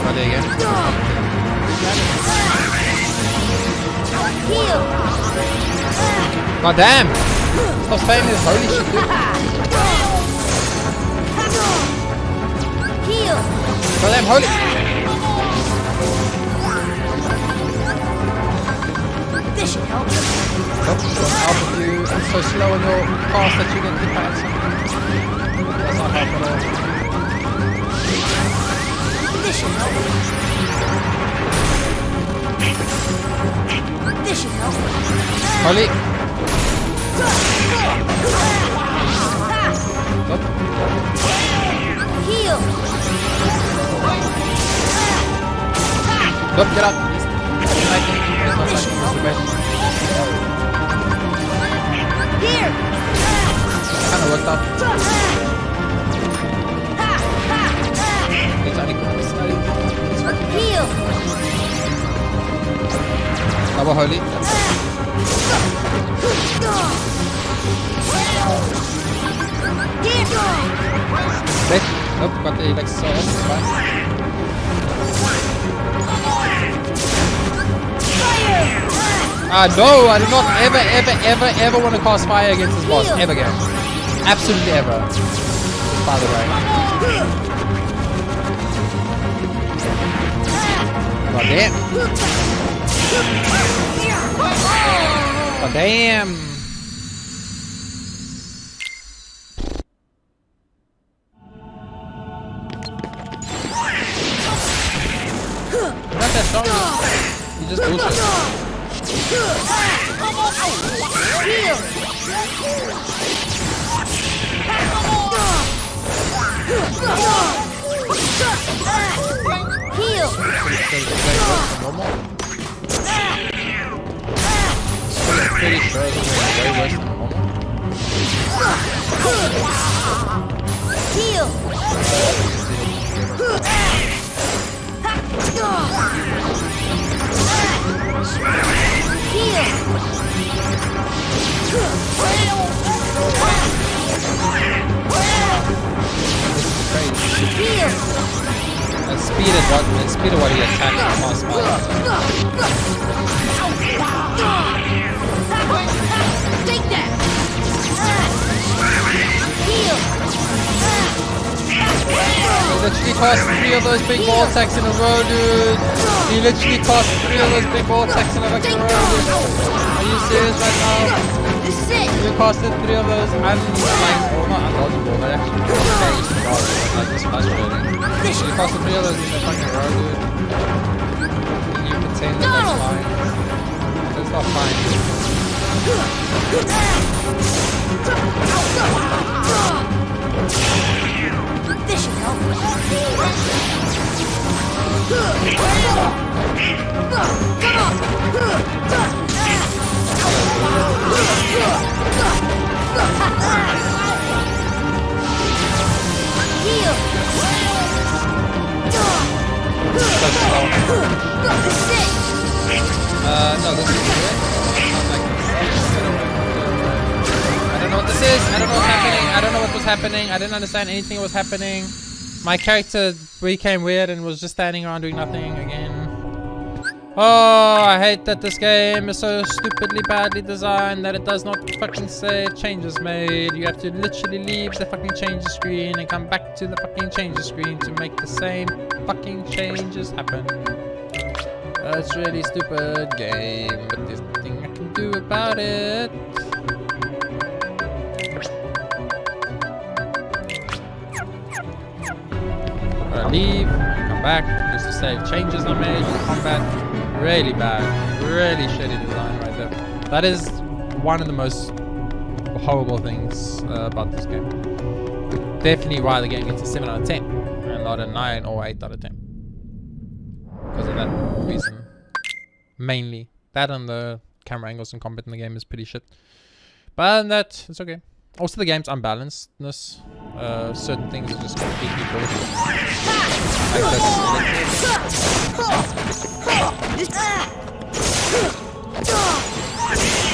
Are they again? Heal! God damn! Stop spamming this holy shit, dude. Heal! God damn, holy! This should help. Nope, don't help if you are so slow in your cast that you get hit by something. That's not help at all. This should help. This should help. Holy! Stop. Heal! Stop, get up! Here! Kinda worked out. It's only good. It's fucking Heal! double holy. Wait. Nope, got the Lex so it's fine. No, I do not ever want to cast fire against this boss. Ever again. Absolutely ever. By the way. God damn. God damn. You're not that strong. You just bullshit. Heal! Heal! Pretty sure it's way worse than normal. Heal! Speed of what he attacks past my Take that! Heal! He literally cast 3 of those big ball attacks in a row, dude. He literally cast 3 of those big ball attacks in a fucking row, dude. Are you serious right now? This is it! You casted 3 of those and like, well, not undodgeable, but actually changed the dodge, like it's frustrating. You casted 3 of those in a fucking row, dude. You contain them, that's fine. That's not fine. This should help. Come on! Heal! This is it! No, this is it. I don't know what this is. I don't know what's happening. I don't know what was happening. I didn't understand anything that was happening. My character became weird and was just standing around doing nothing again. Oh, I hate that this game is so stupidly badly designed that it does not fucking say changes made. You have to literally leave the fucking changes screen and come back to the fucking changes screen to make the same fucking changes happen. That's really stupid game, but there's nothing I can do about it. Leave, come back, just to say changes are made in combat. Really bad, really shitty design right there. That is one of the most horrible things about this game. Definitely why the game gets a 7 out of 10 and not a 9 or 8 out of 10. Because of that reason. Mainly. That and the camera angles and combat in the game is pretty shit. But other than that, it's okay. Also the game's unbalancedness. Certain things are just completely bullshit. Like this.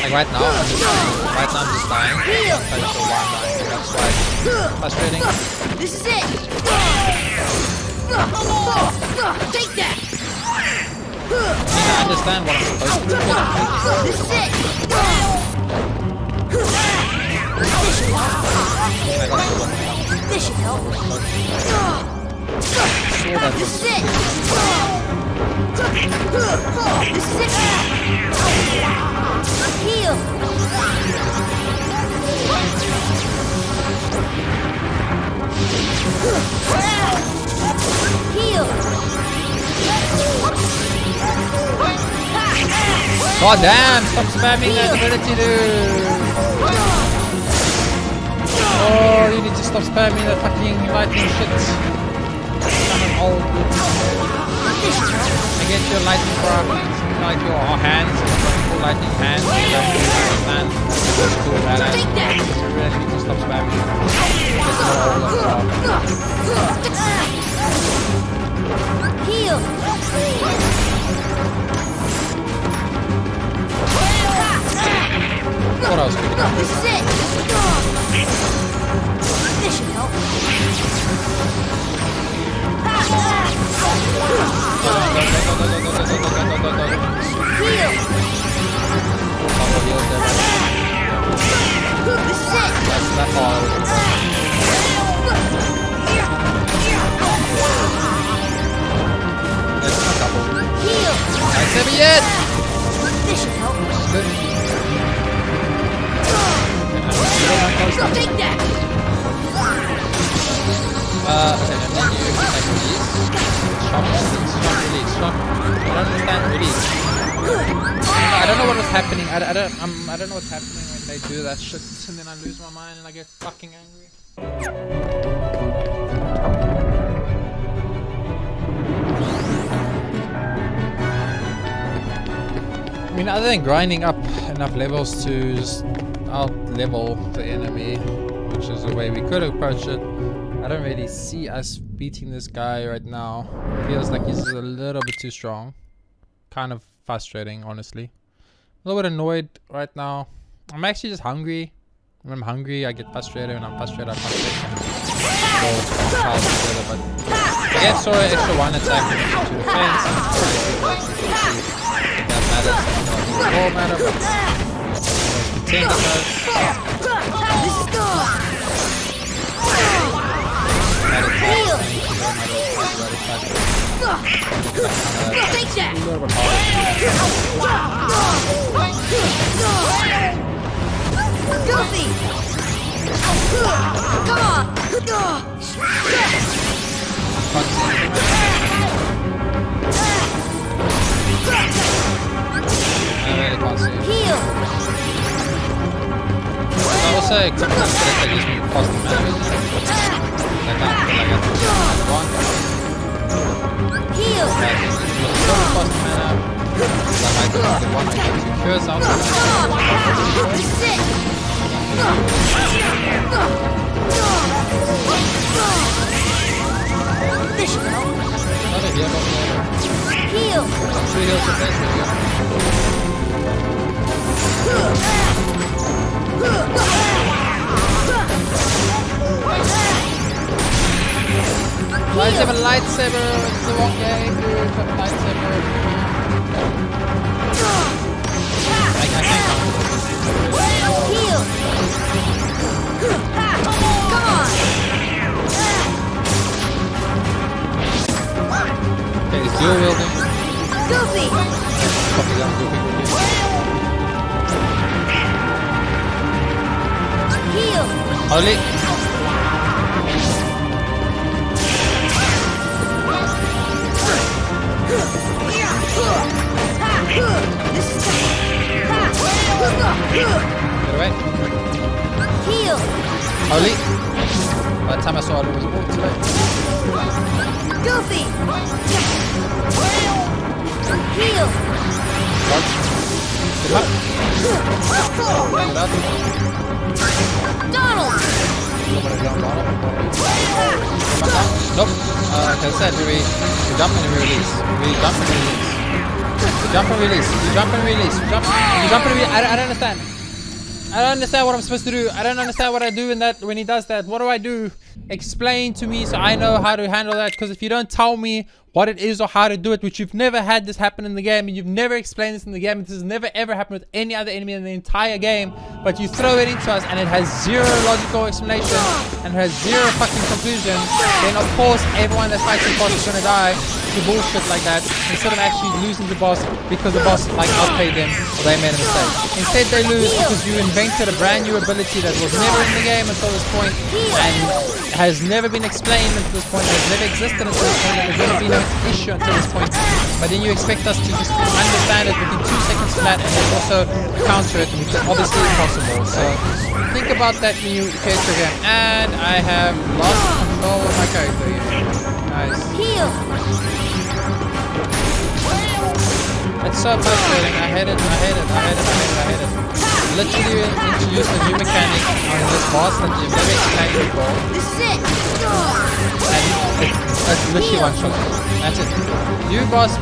Like right now, I'm just dying. That's why it's frustrating. This is it! Take that! I mean, I understand what I'm supposed to do. This is it! This should help. This is it! This is it! Heal! Heal! God damn! Stop spamming that ability, dude! Oh, you need to stop spamming the fucking lightning shit. I'm old. I get your lightning problems, like your hands, full lightning hands. You don't understand. It's cool, badass. You really need to stop spamming. Heal! What else could you do? This is it! This should help. Heal! This is it! That's all. There's a couple. Heal! Nice heavy yet! This should help. Good. Take that! Okay, and then you like release. Shock release. Shock. I don't understand release. I don't know what was happening. I don't know what's happening when they do that shit, and then I lose my mind and I get fucking angry. I mean, other than grinding up enough levels to just out-level the enemy, which is the way we could approach it, I don't really see us beating this guy right now. Feels like he's a little bit too strong. Kind of frustrating, honestly. A little bit annoyed right now. I'm actually just hungry. When I'm hungry, I get frustrated. When I'm frustrated, I frustrate. But I gave Sora an extra 1 attack to defense. That matters. It all matter, but pretend it does. Take that! Goofy! Come on! I really can't see it. Heal! I also accept that they use me positive damage. I can't feel like I have to do one. Heal! Positive mana. I might do one. I get 2 cures out. Come on! This is it! This should help. Another heal over there. Heal! 3 heals to finish with you. Why does he have a lightsaber? It's the wrong game, dude. Have a lightsaber. I can't come. Heal! Come on! Okay, he's dual wielding. Goofy! Copy that, goofy. Heal! Holy. Get away. Heal! Holy. By the time I saw it, it was all too late. Goofy! Heal! What? Get up. Get up. Donald! Nope. Like I said, we jump and we release. We jump and release. We jump and release. We jump and release. We jump and release. I don't understand. I don't understand what I'm supposed to do. I don't understand what I do in that when he does that. What do I do? Explain to me so I know how to handle that. Because if you don't tell me what it is or how to do it, which you've never had this happen in the game, and you've never explained this in the game, this has never ever happened with any other enemy in the entire game, but you throw it into us and it has zero logical explanation and has zero fucking conclusion, then of course everyone that fights the boss is gonna die to bullshit like that instead of actually losing the boss because the boss like outplayed them or they made a mistake. Instead they lose because you invented a brand new ability that was never in the game until this point and has never been explained until this point, has never existed until this point, and has never been an issue until this point. But then you expect us to just understand it within 2 seconds flat and then also counter it, which is obviously impossible. So think about that when you create your game. And I have lost control of my character here. Nice. Heal! It's so frustrating. I hate it. Literally introduced a new mechanic on this boss that you've never explained before. This is it! And it's literally one shot. That's it. New boss,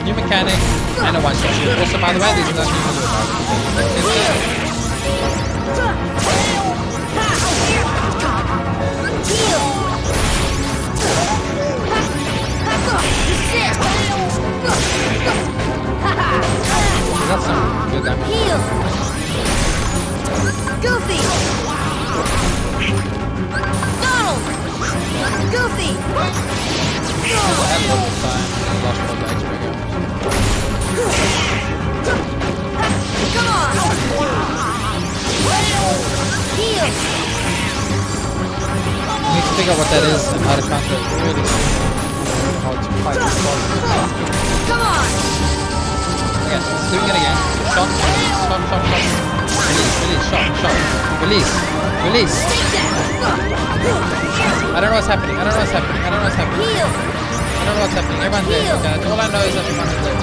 new mechanic, and a one shot shoot. Also, by the way, there's nothing to do about it. Heal! This is it! That's some good damage. Heal! Goofy! Donald! Goofy! I had a lot of time. I lost all the extra damage. Come on! Heal! I need to figure out what that is and how to counter it. Really how to fight this boss. Come on! Okay, it's doing it again. Shot, shot. Release, shot. Release. I don't know what's happening. Heal! I don't know what's happening. Everyone's dead. Okay, all I know is that everyone is dead.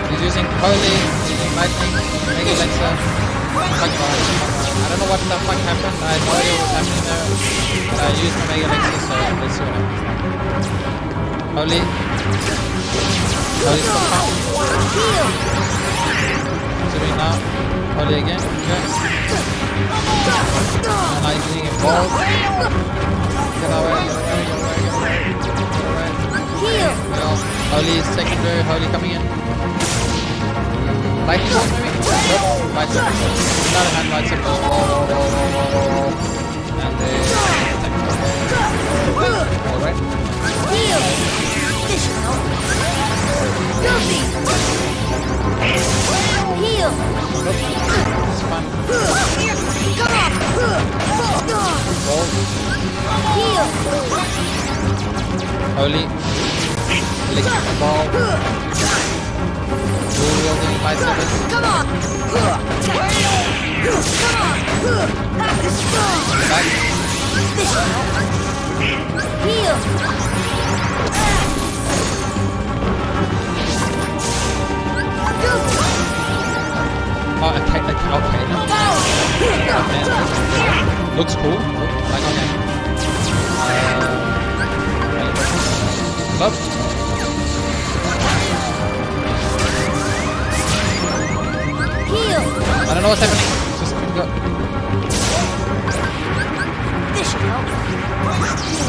He's using Holy, he's using Lightning, Mega Alexa. Fuck God. I don't know what the fuck happened. I had no idea what was happening there. But I used my Mega Alexa, so let's see what happens now. Holy. Holy's Heal. Doing now. Holy again. Okay. Now he's getting involved. Get away. Heal. Holy is secondary. Holy coming in. Lightning bolt maybe? Nope. Light up. Another hand lights up. And alright. Heal. This should help. Goofy. Heal. It's fine. Come on. Roll. Heal. Holy. Electric ball. Blue wielding lightsabers. Come on. Come on. Back. This should help. Heal. Oh, okay. Looks cool. Like okay. Love. Heal. I don't know what's happening. Just go. This should help.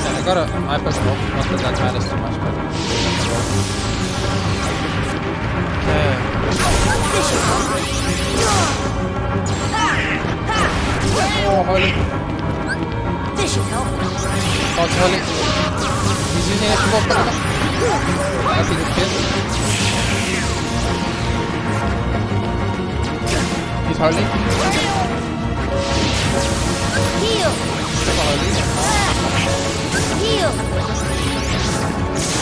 Yeah, I got a hyper smoke. Not that that matters too much, but. Okay. This should help. Oh, holy. This should help. Oh, it's holy. He's using it to walk back. That's a good kill. He's holy. Heal. Holy. Heal.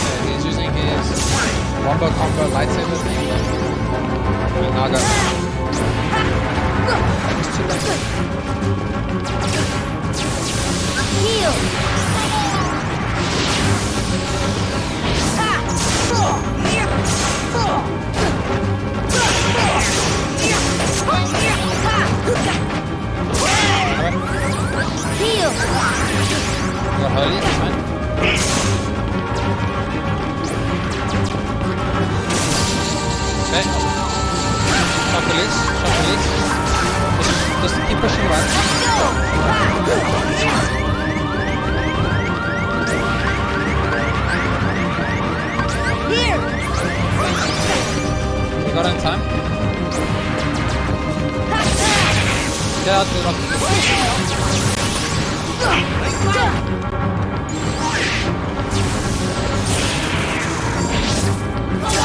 Yeah, he's using his wombo combo lightsaber thing. And Naga. It's too late. Heal. Heal. Got holy, it's fine. Okay. Shot release. Just keep pushing right. Here. You got it in time. Get out to the rock.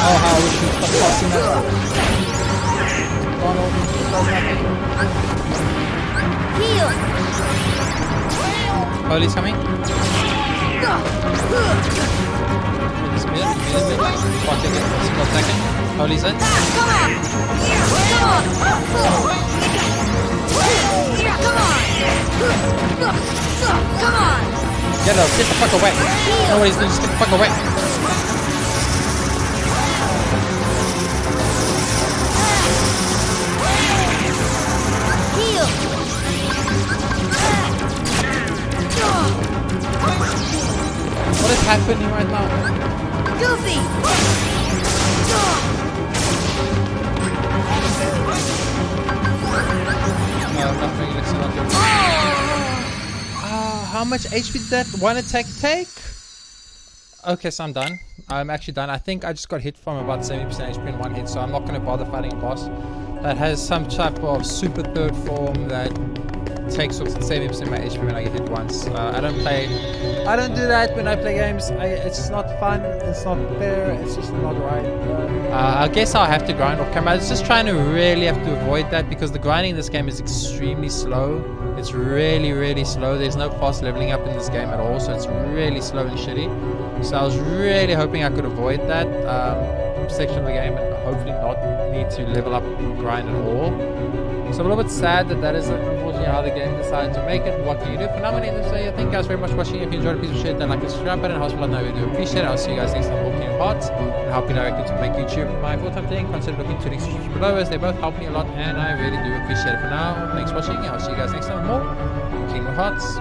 Oh, how we should stop crossing that. Donald does nothing. Heal. Holy's coming. He's mid. Watch again. Single second. Holy's in. Come on. Come on. Get up. Get the fuck away. Nobody's doing. Just get the fuck away. Heal. What is happening right now? Goofy. No, nothing. It's not good. How much HP did that one attack take? Okay, so I'm done. I'm actually done. I think I just got hit from about 70% HP in one hit, so I'm not going to bother fighting a boss that has some type of super third form that takes off 70% of my HP when I get hit once. I don't do that when I play games. It's just not fun. It's not fair. It's just not right. I guess I'll have to grind off camera. I was just trying to really have to avoid that because the grinding in this game is extremely slow. It's really, really slow. There's no fast leveling up in this game at all, so it's really slow and shitty. So I was really hoping I could avoid that section of the game and hopefully not need to level up grind at all. So I'm a little bit sad that is unfortunately how the game decided to make it. What can you do? For now, my name is Jay. Thank you guys very much for watching. If you enjoyed it, please share it, like and subscribe button. House below, I really do appreciate it. I'll see you guys next time. Walking your hearts and help you directly to make YouTube my full-time thing. Consider looking to the description below as they both help me a lot and I really do appreciate it. For now, thanks for watching. I'll see you guys next time with more Kingdom Hearts.